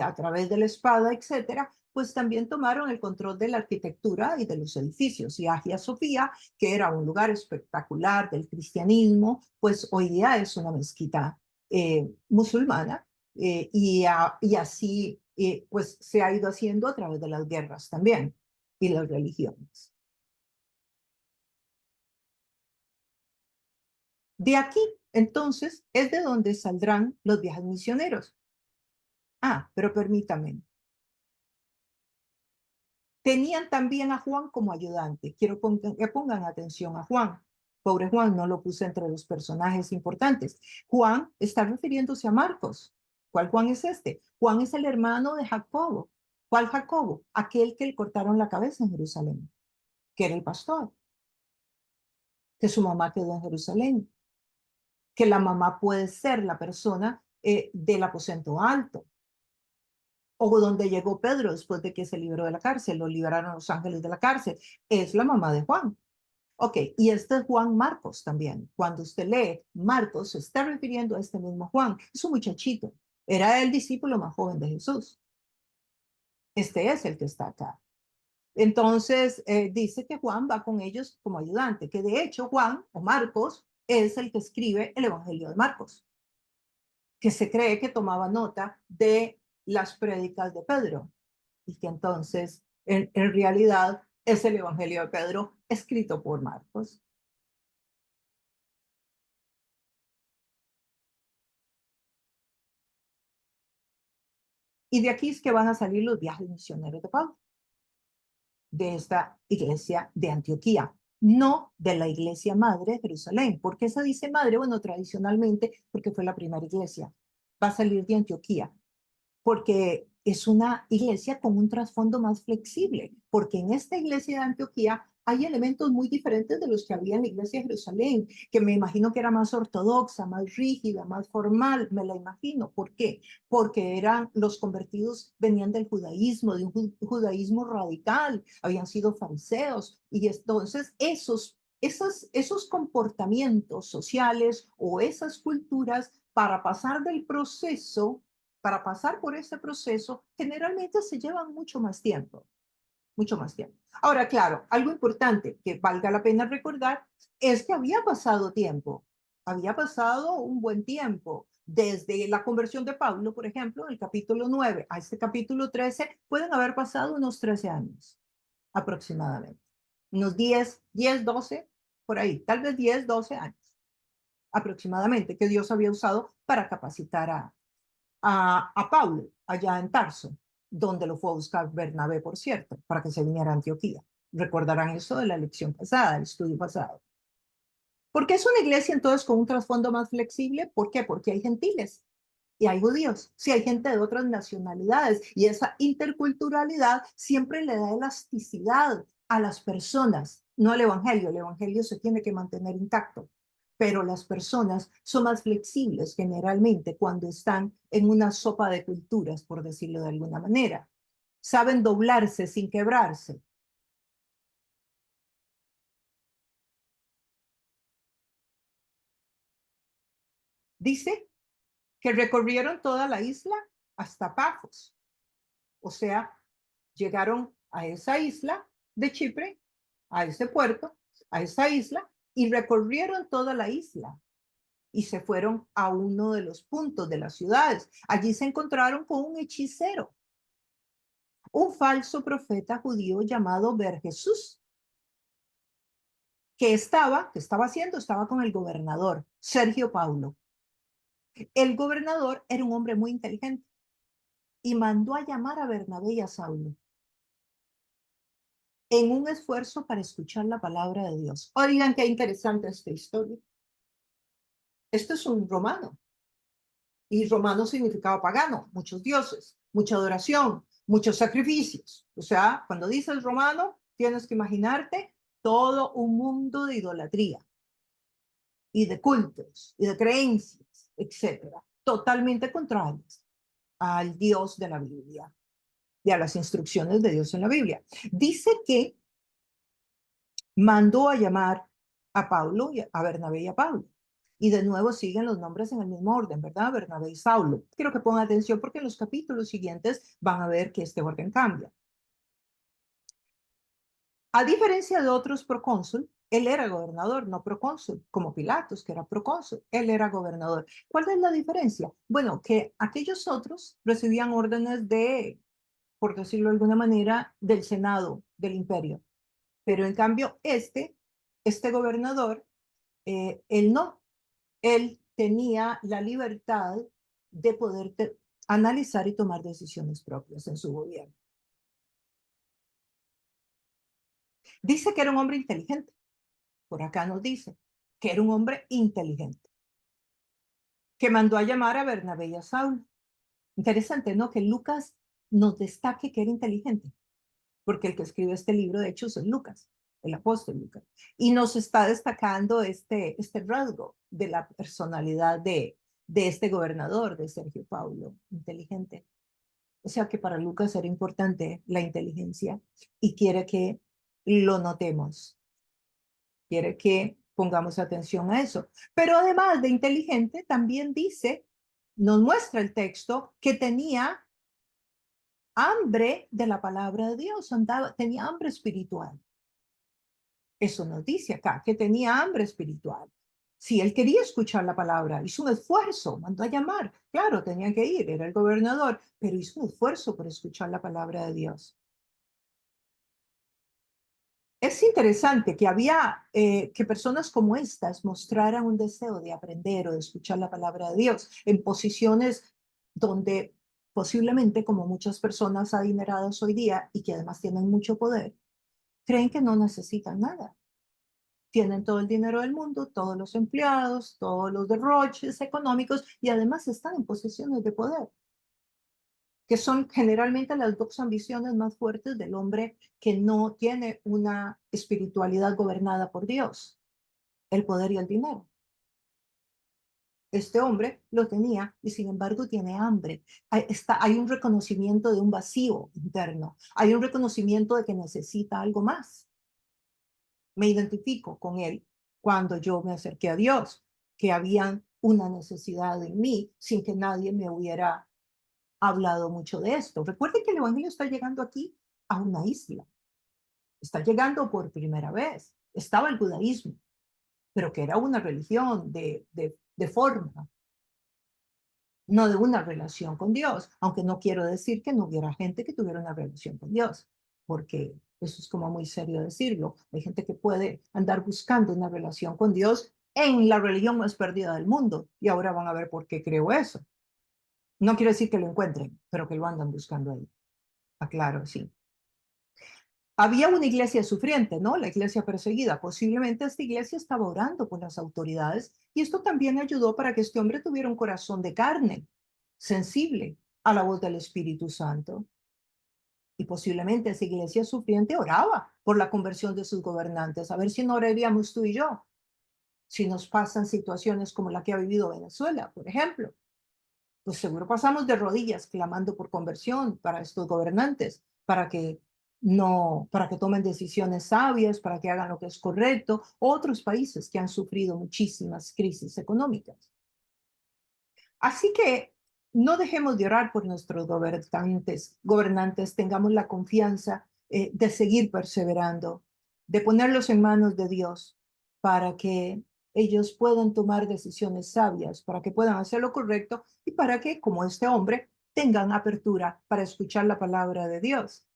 a través de la espada, etcétera, pues también tomaron el control de la arquitectura y de los edificios. Y Hagia Sofía, que era un lugar espectacular del cristianismo, pues hoy día es una mezquita musulmana y así pues se ha ido haciendo a través de las guerras también y las religiones. De aquí, entonces, es de donde saldrán los viajes misioneros. Ah, pero permítame. Tenían también a Juan como ayudante. Quiero que pongan atención a Juan. Pobre Juan, no lo puse entre los personajes importantes. Juan está refiriéndose a Marcos. ¿Cuál Juan es este? Juan es el hermano de Jacobo. ¿Cuál Jacobo? Aquel que le cortaron la cabeza en Jerusalén, que era el pastor, que su mamá quedó en Jerusalén, que la mamá puede ser la persona del aposento alto, o donde llegó Pedro después de que se libró de la cárcel, lo liberaron los ángeles de la cárcel, es la mamá de Juan. Ok, y este es Juan Marcos también. Cuando usted lee Marcos, se está refiriendo a este mismo Juan. Es un muchachito. Era el discípulo más joven de Jesús. Este es el que está acá. Entonces, dice que Juan va con ellos como ayudante, que de hecho Juan o Marcos es el que escribe el Evangelio de Marcos, que se cree que tomaba nota de las prédicas de Pedro y que entonces en realidad es el Evangelio de Pedro escrito por Marcos. Y de aquí es que van a salir los viajes misioneros de Pablo, de esta iglesia de Antioquía, no de la iglesia madre de Jerusalén. ¿Por qué se dice madre? Bueno, tradicionalmente, porque fue la primera iglesia. Va a salir de Antioquía, porque es una iglesia con un trasfondo más flexible, porque en esta iglesia de Antioquía hay elementos muy diferentes de los que había en la iglesia de Jerusalén, que me imagino que era más ortodoxa, más rígida, más formal, me la imagino. ¿Por qué? Porque eran los convertidos, venían del judaísmo, de un judaísmo radical, habían sido fariseos, y entonces esos comportamientos sociales o esas culturas para pasar del proceso para pasar por ese proceso, generalmente se llevan mucho más tiempo, mucho más tiempo. Ahora, claro, algo importante que valga la pena recordar es que había pasado tiempo, había pasado un buen tiempo. Desde la conversión de Pablo, por ejemplo, el capítulo 9 a este capítulo 13, pueden haber pasado unos 13 años. aproximadamente. Unos 12, por ahí, tal vez 10, 12 años aproximadamente, que Dios había usado para capacitar a Pablo allá en Tarso, donde lo fue a buscar Bernabé, por cierto, para que se viniera a Antioquía. Recordarán eso de la lección pasada, el estudio pasado. ¿Por qué es una iglesia entonces con un trasfondo más flexible? ¿Por qué? Porque hay gentiles y hay judíos, sí hay gente de otras nacionalidades y esa interculturalidad siempre le da elasticidad a las personas, no al evangelio. El evangelio se tiene que mantener intacto, pero las personas son más flexibles generalmente cuando están en una sopa de culturas, por decirlo de alguna manera. Saben doblarse sin quebrarse. Dice que recorrieron toda la isla hasta Pafos, o sea, llegaron a esa isla de Chipre, a ese puerto, a esa isla, y recorrieron toda la isla y se fueron a uno de los puntos de las ciudades. Allí se encontraron con un hechicero, un falso profeta judío llamado Bar-Jesús, que estaba haciendo, estaba con el gobernador, Sergio Paulo. El gobernador era un hombre muy inteligente y mandó a llamar a Bernabé y a Saulo en un esfuerzo para escuchar la palabra de Dios. Oigan, qué interesante esta historia. Esto es un romano, y romano significaba pagano, muchos dioses, mucha adoración, muchos sacrificios. O sea, cuando dices romano, tienes que imaginarte todo un mundo de idolatría y de cultos y de creencias, etcétera, totalmente contrarios al Dios de la Biblia y a las instrucciones de Dios en la Biblia. Dice que mandó a llamar a Pablo, a Bernabé y a Pablo. Y de nuevo siguen los nombres en el mismo orden, ¿verdad? Bernabé y Saulo. Quiero que pongan atención porque en los capítulos siguientes van a ver que este orden cambia. A diferencia de otros procónsul, él era gobernador, no procónsul, como Pilatos, que era procónsul. Él era gobernador. ¿Cuál es la diferencia? Bueno, que aquellos otros recibían órdenes de, por decirlo de alguna manera, del Senado, del imperio. Pero en cambio, este gobernador, él no, él tenía la libertad de poder analizar y tomar decisiones propias en su gobierno. Dice que era un hombre inteligente, por acá nos dice que era un hombre inteligente, que mandó a llamar a Bernabé y a Saulo. Interesante, ¿no? Que Lucas nos destaque que era inteligente, porque el que escribe este libro, de hecho, es Lucas, el apóstol Lucas, y nos está destacando este rasgo de la personalidad de este gobernador, de Sergio Paulo, inteligente. O sea que para Lucas era importante la inteligencia y quiere que lo notemos, quiere que pongamos atención a eso. Pero además de inteligente, también dice, nos muestra el texto, que tenía hambre de la palabra de Dios, tenía hambre espiritual. Eso nos dice acá, que tenía hambre espiritual. Si él quería escuchar la palabra, hizo un esfuerzo, mandó a llamar. Claro, tenía que ir, era el gobernador, pero hizo un esfuerzo por escuchar la palabra de Dios. Es interesante que había que personas como estas mostraran un deseo de aprender o de escuchar la palabra de Dios en posiciones donde posiblemente, como muchas personas adineradas hoy día y que además tienen mucho poder, creen que no necesitan nada. Tienen todo el dinero del mundo, todos los empleados, todos los derroches económicos y además están en posiciones de poder, que son generalmente las dos ambiciones más fuertes del hombre que no tiene una espiritualidad gobernada por Dios, el poder y el dinero. Este hombre lo tenía y sin embargo tiene hambre. Hay un reconocimiento de un vacío interno, hay un reconocimiento de que necesita algo más. Me identifico con él cuando yo me acerqué a Dios, que había una necesidad en mí sin que nadie me hubiera hablado mucho de esto. Recuerden que el Evangelio está llegando aquí a una isla, está llegando por primera vez. Estaba el judaísmo, pero que era una religión de forma, no de una relación con Dios, aunque no quiero decir que no hubiera gente que tuviera una relación con Dios, porque Eso es como muy serio decirlo. Hay gente que puede andar buscando una relación con Dios en la religión más perdida del mundo y ahora van a ver por qué creo eso. No quiere decir que lo encuentren, pero que lo andan buscando ahí. Aclaro, sí. Había una iglesia sufriente, ¿no? La iglesia perseguida. Posiblemente esta iglesia estaba orando por las autoridades y esto también ayudó para que este hombre tuviera un corazón de carne, sensible a la voz del Espíritu Santo. Y posiblemente esa iglesia sufriente oraba por la conversión de sus gobernantes. A ver si no oraríamos tú y yo, si nos pasan situaciones como la que ha vivido Venezuela, por ejemplo. Pues seguro pasamos de rodillas clamando por conversión para estos gobernantes, para que tomen decisiones sabias, para que hagan lo que es correcto. Otros países que han sufrido muchísimas crisis económicas. Así que no dejemos de orar por nuestros gobernantes, tengamos la confianza de seguir perseverando, de ponerlos en manos de Dios para que ellos puedan tomar decisiones sabias, para que puedan hacer lo correcto y para que, como este hombre, tengan apertura para escuchar la palabra de Dios.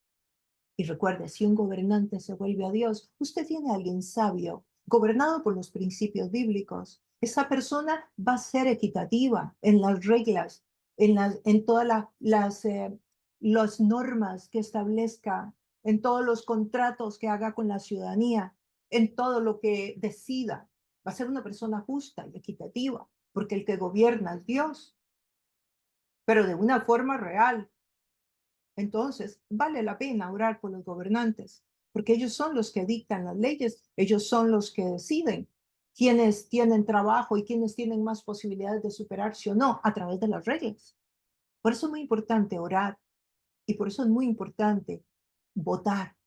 Y recuerde, si un gobernante se vuelve a Dios, usted tiene a alguien sabio, gobernado por los principios bíblicos. Esa persona va a ser equitativa en las reglas, en todas las normas que establezca, en todos los contratos que haga con la ciudadanía, en todo lo que decida. Va a ser una persona justa y equitativa, porque el que gobierna es Dios, pero de una forma real. Entonces, vale la pena orar por los gobernantes, porque ellos son los que dictan las leyes, ellos son los que deciden quiénes tienen trabajo y quiénes tienen más posibilidades de superarse o no a través de las reglas. Por eso es muy importante orar y por eso es muy importante votar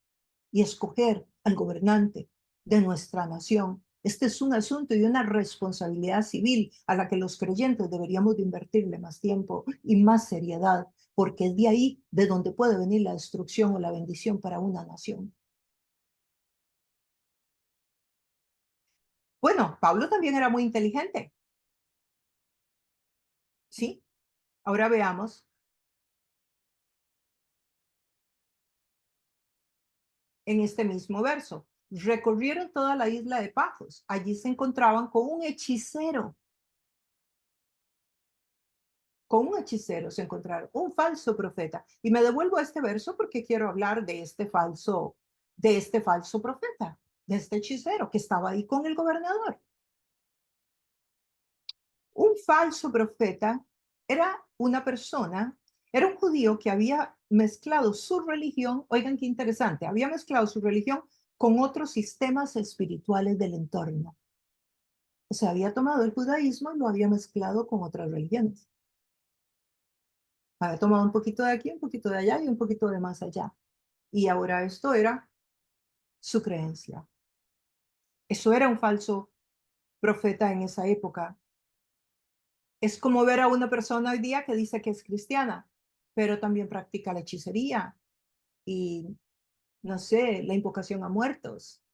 y escoger al gobernante de nuestra nación. Este es un asunto y una responsabilidad civil a la que los creyentes deberíamos de invertirle más tiempo y más seriedad, porque es de ahí de donde puede venir la destrucción o la bendición para una nación. Bueno, Pablo también era muy inteligente, ¿sí? Ahora veamos en este mismo verso. Recorrieron toda la isla de Pafos. Allí se encontraban con un hechicero se encontraron, un falso profeta. Y me devuelvo a este verso porque quiero hablar de este falso profeta, de este hechicero que estaba ahí con el gobernador. Un falso profeta era una persona, era un judío que había mezclado su religión, oigan qué interesante, había mezclado su religión con otros sistemas espirituales del entorno. O sea, había tomado el judaísmo y lo había mezclado con otras religiones. Había tomado un poquito de aquí, un poquito de allá y un poquito de más allá. Y ahora esto era su creencia. Eso era un falso profeta en esa época. Es como ver a una persona hoy día que dice que es cristiana, pero también practica la hechicería y, no sé, la invocación a muertos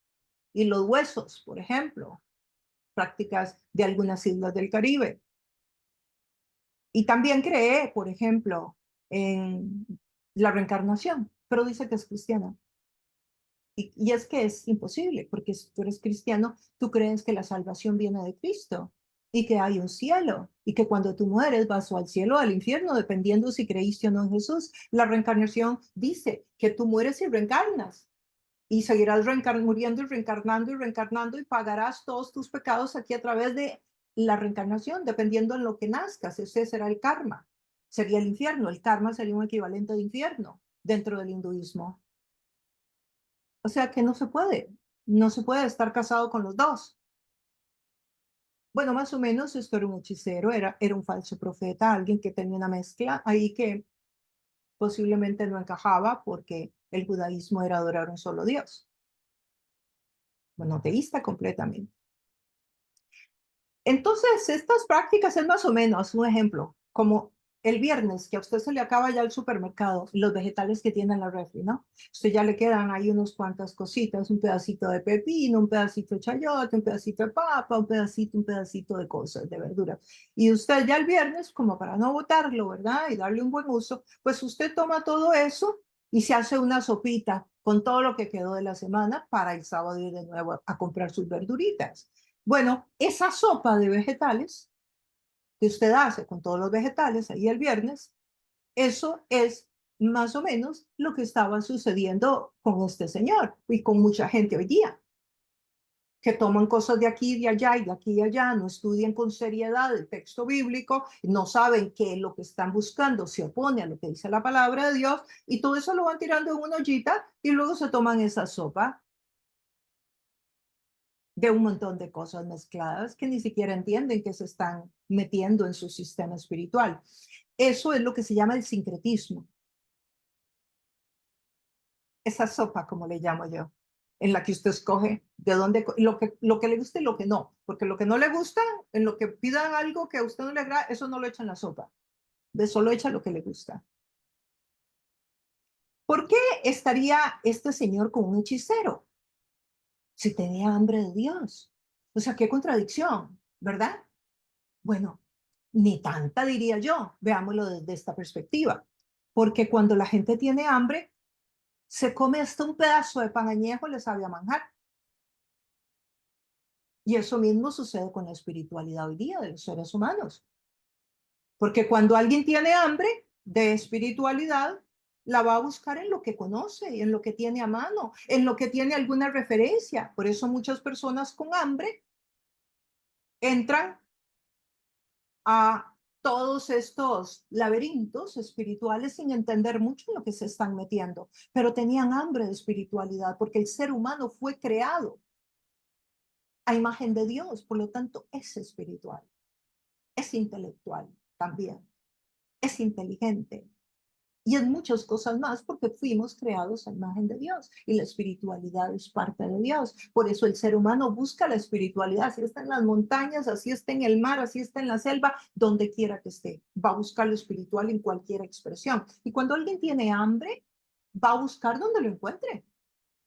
y los huesos, por ejemplo, prácticas de algunas islas del Caribe. Y también cree, por ejemplo, en la reencarnación, pero dice que es cristiana. Y es que es imposible, porque si tú eres cristiano, tú crees que la salvación viene de Cristo y que hay un cielo y que cuando tú mueres vas o al cielo o al infierno, dependiendo si creíste o no en Jesús. La reencarnación dice que tú mueres y reencarnas y seguirás muriendo y reencarnando y reencarnando y pagarás todos tus pecados aquí a través de la reencarnación, dependiendo en lo que nazcas. Ese será el karma, sería el infierno. El karma sería un equivalente de infierno dentro del hinduismo. O sea que no se puede estar casado con los dos. Bueno, más o menos esto era un hechicero, era un falso profeta, alguien que tenía una mezcla ahí que posiblemente no encajaba porque el judaísmo era adorar un solo Dios, monoteísta completamente. Entonces, estas prácticas es más o menos un ejemplo, como el viernes, que a usted se le acaba ya el supermercado, los vegetales que tiene en la refri, ¿no? Usted ya le quedan ahí unas cuantas cositas, un pedacito de pepino, un pedacito de chayote, un pedacito de papa, un pedacito de cosas, de verduras. Y usted ya el viernes, como para no botarlo, ¿verdad? Y darle un buen uso, pues usted toma todo eso y se hace una sopita con todo lo que quedó de la semana para el sábado ir de nuevo a comprar sus verduritas. Bueno, esa sopa de vegetales que usted hace con todos los vegetales ahí el viernes, eso es más o menos lo que estaba sucediendo con este señor y con mucha gente hoy día, que toman cosas de aquí y de allá y de aquí y allá, no estudian con seriedad el texto bíblico, no saben que lo que están buscando se opone a lo que dice la palabra de Dios y todo eso lo van tirando en una ollita y luego se toman esa sopa de un montón de cosas mezcladas que ni siquiera entienden que se están metiendo en su sistema espiritual. Eso es lo que se llama el sincretismo. Esa sopa, como le llamo yo, en la que usted escoge de dónde, lo que le gusta y lo que no, porque lo que no le gusta, en lo que pidan algo que a usted no le agrada, eso no lo echa en la sopa, de solo echa lo que le gusta. ¿Por qué estaría este señor con un hechicero si tenía hambre de Dios? O sea, qué contradicción, ¿verdad? Bueno, ni tanta diría yo, veámoslo desde esta perspectiva, porque cuando la gente tiene hambre, se come hasta un pedazo de pan añejo, le sabe a manjar. Y eso mismo sucede con la espiritualidad hoy día de los seres humanos. Porque cuando alguien tiene hambre de espiritualidad, la va a buscar en lo que conoce, en lo que tiene a mano, en lo que tiene alguna referencia. Por eso muchas personas con hambre entran a todos estos laberintos espirituales sin entender mucho en lo que se están metiendo, pero tenían hambre de espiritualidad porque el ser humano fue creado a imagen de Dios, por lo tanto es espiritual, es intelectual también, es inteligente y en muchas cosas más porque fuimos creados a imagen de Dios y la espiritualidad es parte de Dios. Por eso el ser humano busca la espiritualidad, así está en las montañas, así está en el mar, así está en la selva, donde quiera que esté, va a buscar lo espiritual en cualquier expresión. Y cuando alguien tiene hambre, va a buscar donde lo encuentre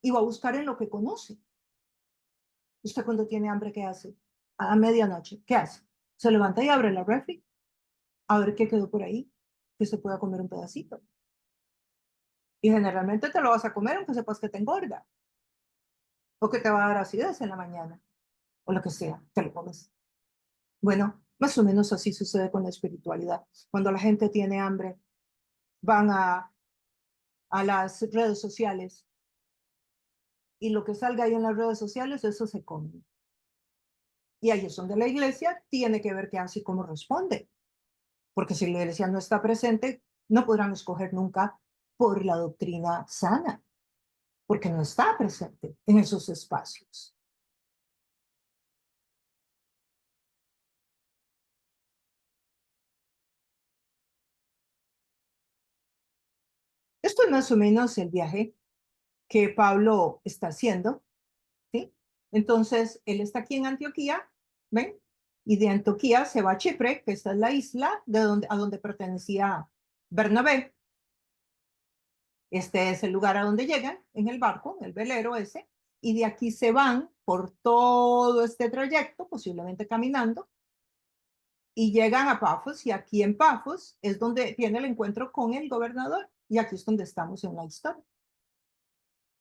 y va a buscar en lo que conoce. ¿Usted cuando tiene hambre qué hace? A medianoche, ¿qué hace? Se levanta y abre la refri a ver qué quedó por ahí, que se pueda comer un pedacito. Y generalmente te lo vas a comer aunque sepas que te engorda o que te va a dar acidez en la mañana o lo que sea, te lo comes. Bueno, más o menos así sucede con la espiritualidad. Cuando la gente tiene hambre, van a las redes sociales y lo que salga ahí en las redes sociales, eso se come. Y ahí es donde la iglesia tiene que ver qué hace y cómo responde. Porque si la iglesia no está presente, no podrán escoger nunca por la doctrina sana, porque no está presente en esos espacios. Esto es más o menos el viaje que Pablo está haciendo, ¿sí? Entonces, él está aquí en Antioquía, ¿ven? Y de Antioquía se va a Chipre, que esta es la isla a donde pertenecía Bernabé. Este es el lugar a donde llegan, en el barco, en el velero ese, y de aquí se van por todo este trayecto, posiblemente caminando, y llegan a Pafos, y aquí en Pafos es donde tiene el encuentro con el gobernador, y aquí es donde estamos en la historia.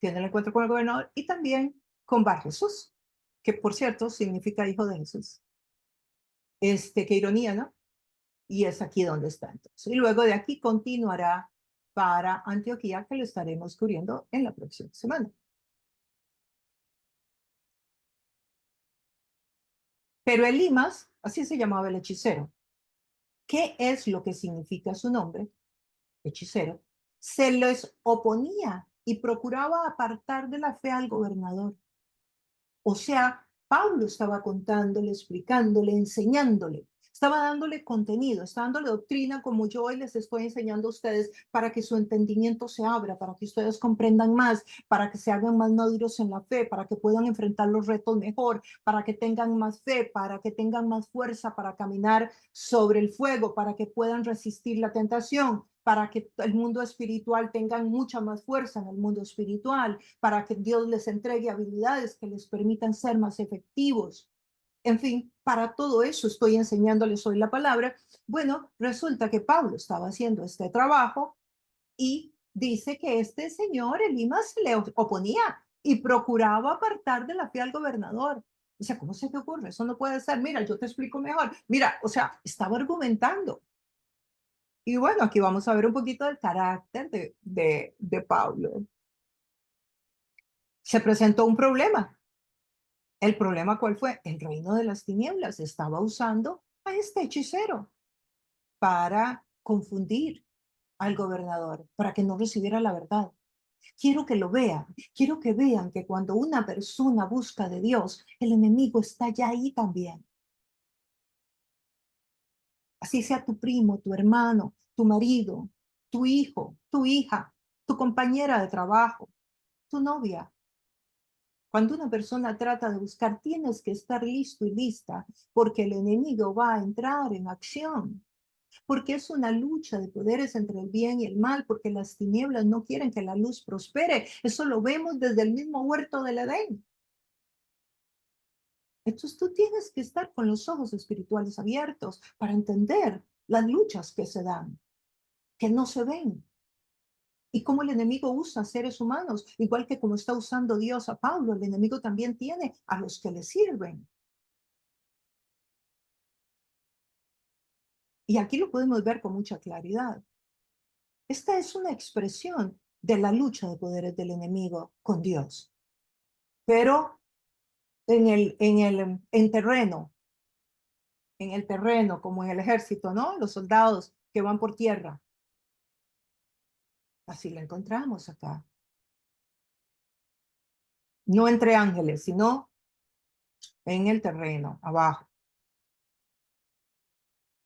Tiene el encuentro con el gobernador y también con Bar Jesús, que por cierto significa hijo de Jesús. Qué ironía, ¿no? Y es aquí donde está entonces. Y luego de aquí continuará para Antioquía, que lo estaremos cubriendo en la próxima semana. Pero Elimas, así se llamaba el hechicero. ¿Qué es lo que significa su nombre? Hechicero. Se les oponía y procuraba apartar de la fe al gobernador. O sea, Pablo estaba contándole, explicándole, enseñándole, estaba dándole contenido, estaba dándole doctrina como yo hoy les estoy enseñando a ustedes para que su entendimiento se abra, para que ustedes comprendan más, para que se hagan más maduros en la fe, para que puedan enfrentar los retos mejor, para que tengan más fe, para que tengan más fuerza para caminar sobre el fuego, para que puedan resistir la tentación, para que el mundo espiritual tengan mucha más fuerza en el mundo espiritual, para que Dios les entregue habilidades que les permitan ser más efectivos. En fin, para todo eso estoy enseñándoles hoy la palabra. Bueno, resulta que Pablo estaba haciendo este trabajo y dice que este señor, Elimas, se le oponía y procuraba apartar de la fe al gobernador. O sea, ¿cómo se te ocurre? Eso no puede ser. Mira, yo te explico mejor. Mira, o sea, estaba argumentando. Y bueno, aquí vamos a ver un poquito del carácter de Pablo. Se presentó un problema. ¿El problema cuál fue? El reino de las tinieblas estaba usando a este hechicero para confundir al gobernador, para que no recibiera la verdad. Quiero que lo vean, quiero que vean que cuando una persona busca de Dios, el enemigo está ya ahí también. Así sea tu primo, tu hermano, tu marido, tu hijo, tu hija, tu compañera de trabajo, tu novia. Cuando una persona trata de buscar, tienes que estar listo y lista, porque el enemigo va a entrar en acción, porque es una lucha de poderes entre el bien y el mal, porque las tinieblas no quieren que la luz prospere. Eso lo vemos desde el mismo huerto del Edén. Entonces tú tienes que estar con los ojos espirituales abiertos para entender las luchas que se dan, que no se ven, y cómo el enemigo usa seres humanos, igual que como está usando Dios a Pablo, el enemigo también tiene a los que le sirven. Y aquí lo podemos ver con mucha claridad. Esta es una expresión de la lucha de poderes del enemigo con Dios, pero en el terreno, como en el ejército, ¿no? Los soldados que van por tierra. Así la encontramos acá. No entre ángeles, sino en el terreno, abajo.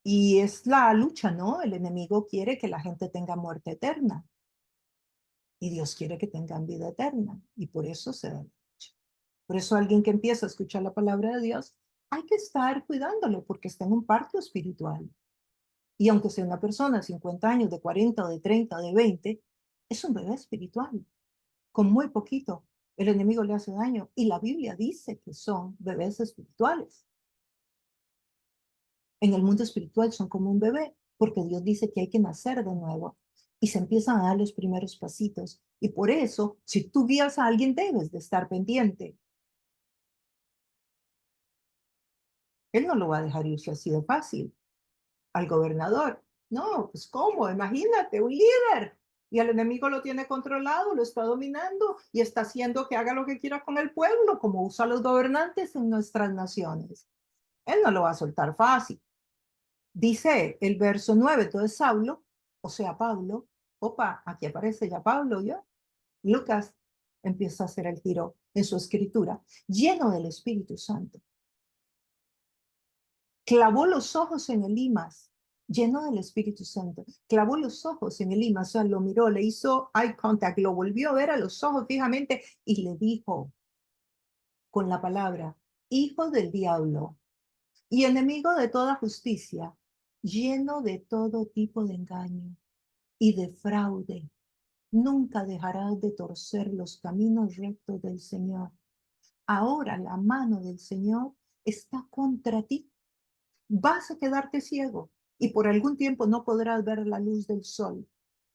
Y es la lucha, ¿no? El enemigo quiere que la gente tenga muerte eterna. Y Dios quiere que tengan vida eterna. Y por eso se da la lucha. Por eso alguien que empieza a escuchar la palabra de Dios, hay que estar cuidándolo porque está en un parto espiritual. Y aunque sea una persona de 50 años, de 40 o de 30 o de 20, es un bebé espiritual. Con muy poquito, el enemigo le hace daño. Y la Biblia dice que son bebés espirituales. En el mundo espiritual son como un bebé, porque Dios dice que hay que nacer de nuevo. Y se empiezan a dar los primeros pasitos. Y por eso, si tú guías a alguien, debes de estar pendiente. Él no lo va a dejar irse así de fácil. Al gobernador. No, pues ¿cómo? Imagínate, un líder. Y el enemigo lo tiene controlado, lo está dominando y está haciendo que haga lo que quiera con el pueblo, como usa a los gobernantes en nuestras naciones. Él no lo va a soltar fácil. Dice el verso 9, entonces Saulo, o sea, Pablo, opa, aquí aparece ya Pablo, ¿ya? Lucas empieza a hacer el tiro en su escritura, lleno del Espíritu Santo. Clavó los ojos en Elimas, lleno del Espíritu Santo. Clavó los ojos en Elimas, o sea, lo miró, le hizo eye contact, lo volvió a ver a los ojos fijamente y le dijo con la palabra, hijo del diablo y enemigo de toda justicia, lleno de todo tipo de engaño y de fraude. Nunca dejarás de torcer los caminos rectos del Señor. Ahora la mano del Señor está contra ti. Vas a quedarte ciego y por algún tiempo no podrás ver la luz del sol.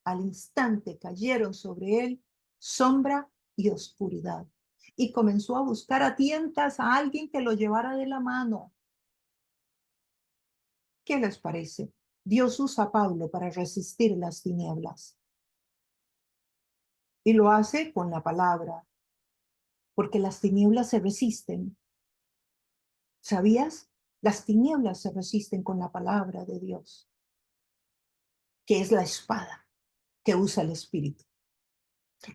Al instante cayeron sobre él sombra y oscuridad. Y comenzó a buscar a tientas a alguien que lo llevara de la mano. ¿Qué les parece? Dios usa a Pablo para resistir las tinieblas. Y lo hace con la palabra, porque las tinieblas se resisten. ¿Sabías? Las tinieblas se resisten con la palabra de Dios, que es la espada que usa el Espíritu.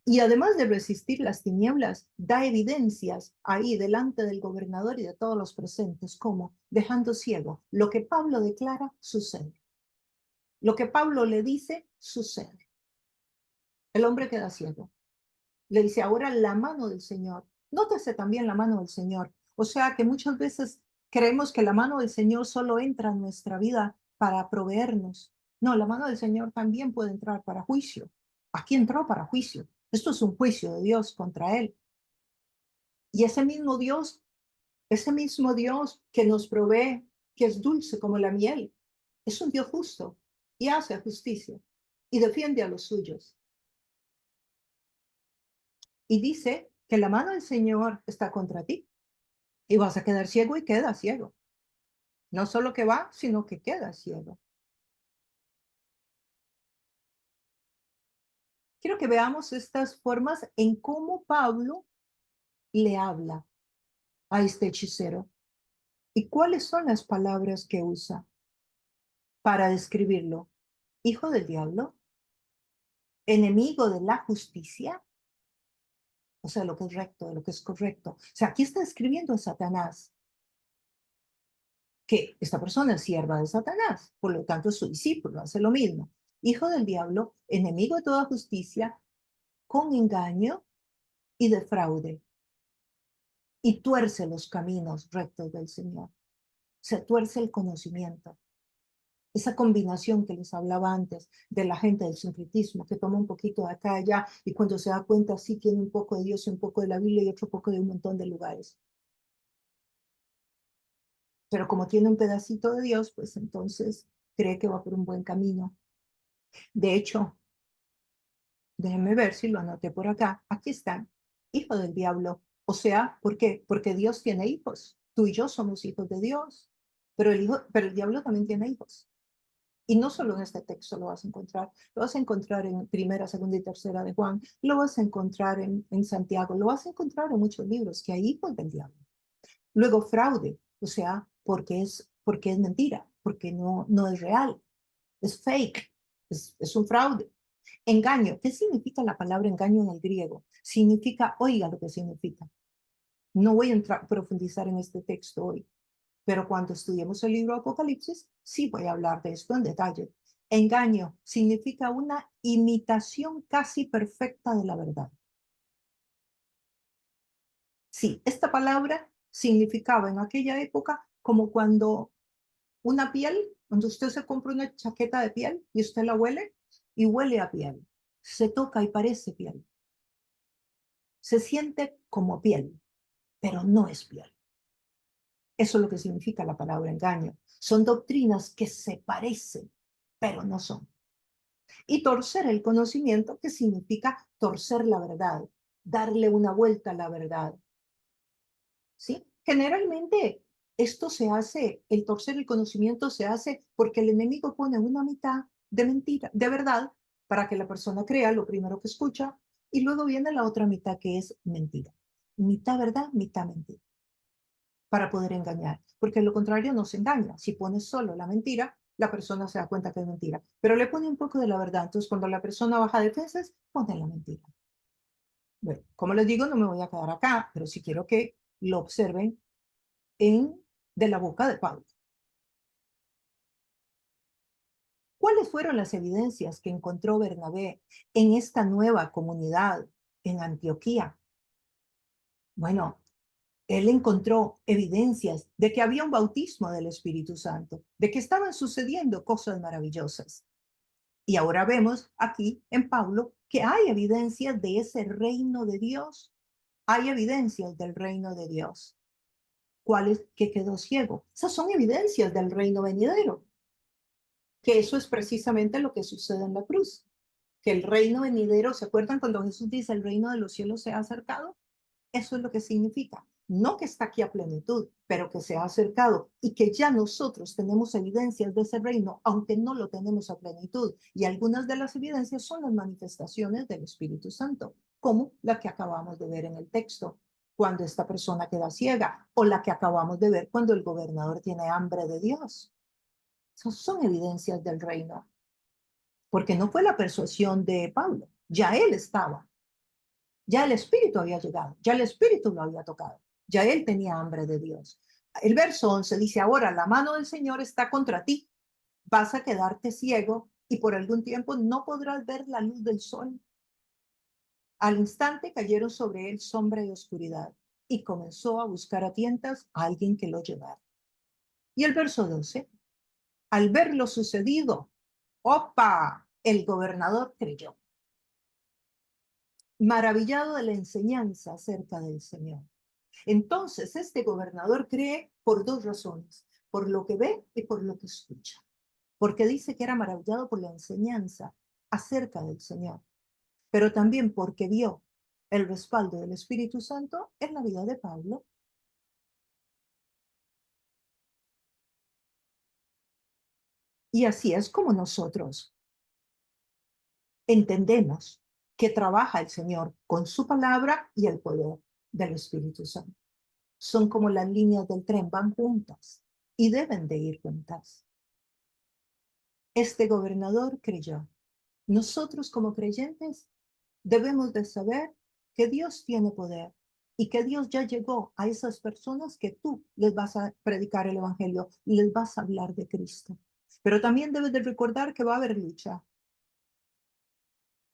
Y además de resistir las tinieblas, da evidencias ahí delante del gobernador y de todos los presentes, como dejando ciego. Lo que Pablo declara sucede. Lo que Pablo le dice sucede. El hombre queda ciego. Le dice ahora la mano del Señor. Nótese también la mano del Señor. O sea que muchas veces creemos que la mano del Señor solo entra en nuestra vida para proveernos. No, la mano del Señor también puede entrar para juicio. Aquí entró para juicio. Esto es un juicio de Dios contra él. Y ese mismo Dios que nos provee, que es dulce como la miel, es un Dios justo y hace justicia y defiende a los suyos. y dice que la mano del Señor está contra ti y vas a quedar ciego y quedas ciego. No solo que va, sino que queda ciego. Quiero que veamos estas formas en cómo Pablo le habla a este hechicero y cuáles son las palabras que usa para describirlo. Hijo del diablo, enemigo de la justicia, o sea, lo que es recto, de lo que es correcto. O sea, aquí está escribiendo a Satanás, que esta persona es sierva de Satanás, por lo tanto es su discípulo, hace lo mismo. Hijo del diablo, enemigo de toda justicia, con engaño y de fraude, y tuerce los caminos rectos del Señor. Se tuerce el conocimiento. Esa combinación que les hablaba antes de la gente del sincretismo, que toma un poquito de acá y allá, y cuando se da cuenta, sí tiene un poco de Dios y un poco de la Biblia y otro poco de un montón de lugares. Pero como tiene un pedacito de Dios, pues entonces cree que va por un buen camino. De hecho, déjenme ver si lo anoté por acá. Aquí están, hijo del diablo. O sea, ¿por qué? Porque Dios tiene hijos. Tú y yo somos hijos de Dios. Pero el diablo también tiene hijos. Y no solo en este texto lo vas a encontrar en primera, segunda y tercera de Juan, lo vas a encontrar en Santiago, lo vas a encontrar en muchos libros que hay hijos del diablo. Luego fraude, o sea, porque es mentira, porque no es real, es fake, es un fraude. Engaño, ¿qué significa la palabra engaño en el griego? Significa, oiga lo que significa. No voy a profundizar en este texto hoy, pero cuando estudiemos el libro Apocalipsis, sí voy a hablar de esto en detalle. Engaño significa una imitación casi perfecta de la verdad. Sí, esta palabra significaba en aquella época como cuando una piel, cuando usted se compra una chaqueta de piel y usted la huele y huele a piel, se toca y parece piel, se siente como piel, pero no es piel. Eso es lo que significa la palabra engaño. Son doctrinas que se parecen, pero no son. Y torcer el conocimiento, que significa torcer la verdad, darle una vuelta a la verdad. ¿Sí? Generalmente esto se hace, el torcer el conocimiento se hace porque el enemigo pone una mitad de mentira, de verdad, para que la persona crea lo primero que escucha, y luego viene la otra mitad que es mentira. Mitad verdad, mitad mentira, para poder engañar, porque lo contrario no se engaña. Si pones solo la mentira, la persona se da cuenta que es mentira, pero le pone un poco de la verdad. Entonces, cuando la persona baja defensas, pone la mentira. Bueno, como les digo, no me voy a quedar acá, pero sí quiero que lo observen de la boca de Pablo. ¿Cuáles fueron las evidencias que encontró Bernabé en esta nueva comunidad en Antioquía? Bueno, él encontró evidencias de que había un bautismo del Espíritu Santo, de que estaban sucediendo cosas maravillosas. Y ahora vemos aquí en Pablo que hay evidencias de ese reino de Dios. Hay evidencias del reino de Dios. ¿Cuál es? Que quedó ciego. Esas son evidencias del reino venidero. Que eso es precisamente lo que sucede en la cruz. Que el reino venidero, ¿se acuerdan cuando Jesús dice el reino de los cielos se ha acercado? Eso es lo que significa. No que está aquí a plenitud, pero que se ha acercado y que ya nosotros tenemos evidencias de ese reino, aunque no lo tenemos a plenitud. Y algunas de las evidencias son las manifestaciones del Espíritu Santo, como la que acabamos de ver en el texto, cuando esta persona queda ciega, o la que acabamos de ver cuando el gobernador tiene hambre de Dios. Esas son evidencias del reino, porque no fue la persuasión de Pablo, ya él estaba. Ya el Espíritu había llegado, ya el Espíritu lo había tocado, ya él tenía hambre de Dios. El verso 11 dice, ahora la mano del Señor está contra ti, vas a quedarte ciego y por algún tiempo no podrás ver la luz del sol. Al instante cayeron sobre él sombra y oscuridad y comenzó a buscar a tientas a alguien que lo llevara. Y el verso 12, al ver lo sucedido, ¡opa! El gobernador creyó, maravillado de la enseñanza acerca del Señor. Entonces, este gobernador cree por dos razones, por lo que ve y por lo que escucha, porque dice que era maravillado por la enseñanza acerca del Señor, pero también porque vio. el respaldo del Espíritu Santo en la vida de Pablo. Y así es como nosotros entendemos que trabaja el Señor con su palabra y el poder del Espíritu Santo. Son como las líneas del tren, van juntas y deben de ir juntas. Este gobernador creyó. Nosotros como creyentes debemos de saber que Dios tiene poder y que Dios ya llegó a esas personas que tú les vas a predicar el evangelio, les vas a hablar de Cristo. Pero también debes de recordar que va a haber lucha,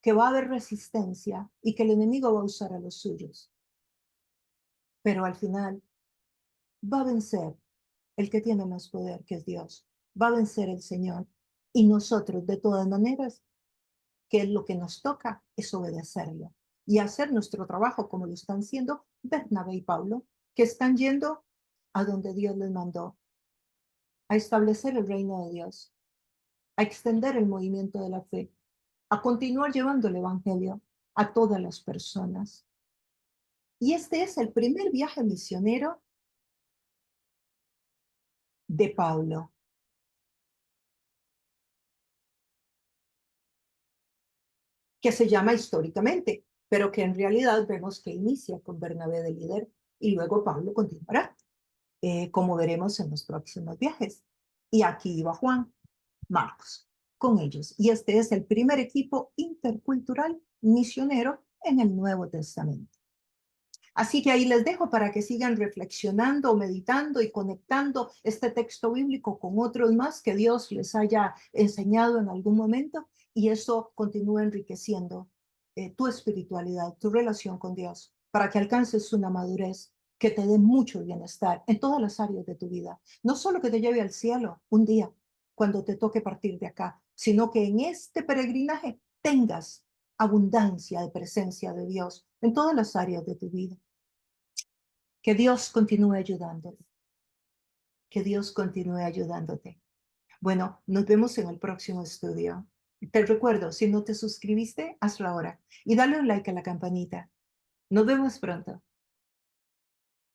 que va a haber resistencia y que el enemigo va a usar a los suyos. Pero al final va a vencer el que tiene más poder, que es Dios. Va a vencer el Señor. Y nosotros, de todas maneras, que lo que nos toca es obedecerlo y hacer nuestro trabajo como lo están haciendo Bernabé y Pablo, que están yendo a donde Dios les mandó, a establecer el reino de Dios, a extender el movimiento de la fe, a continuar llevando el Evangelio a todas las personas. Y este es el primer viaje misionero de Pablo, que se llama históricamente, pero que en realidad vemos que inicia con Bernabé de líder y luego Pablo continuará, como veremos en los próximos viajes. Y aquí iba Juan, Marcos, con ellos. Y este es el primer equipo intercultural misionero en el Nuevo Testamento. Así que ahí les dejo para que sigan reflexionando, meditando y conectando este texto bíblico con otros más que Dios les haya enseñado en algún momento y eso continúa enriqueciendo tu espiritualidad, tu relación con Dios, para que alcances una madurez que te dé mucho bienestar en todas las áreas de tu vida. No solo que te lleve al cielo un día cuando te toque partir de acá, sino que en este peregrinaje tengas abundancia de presencia de Dios en todas las áreas de tu vida. Que Dios continúe ayudándote. Que Dios continúe ayudándote. Bueno, nos vemos en el próximo estudio. Te recuerdo, si no te suscribiste, hazlo ahora y dale un like a la campanita. Nos vemos pronto.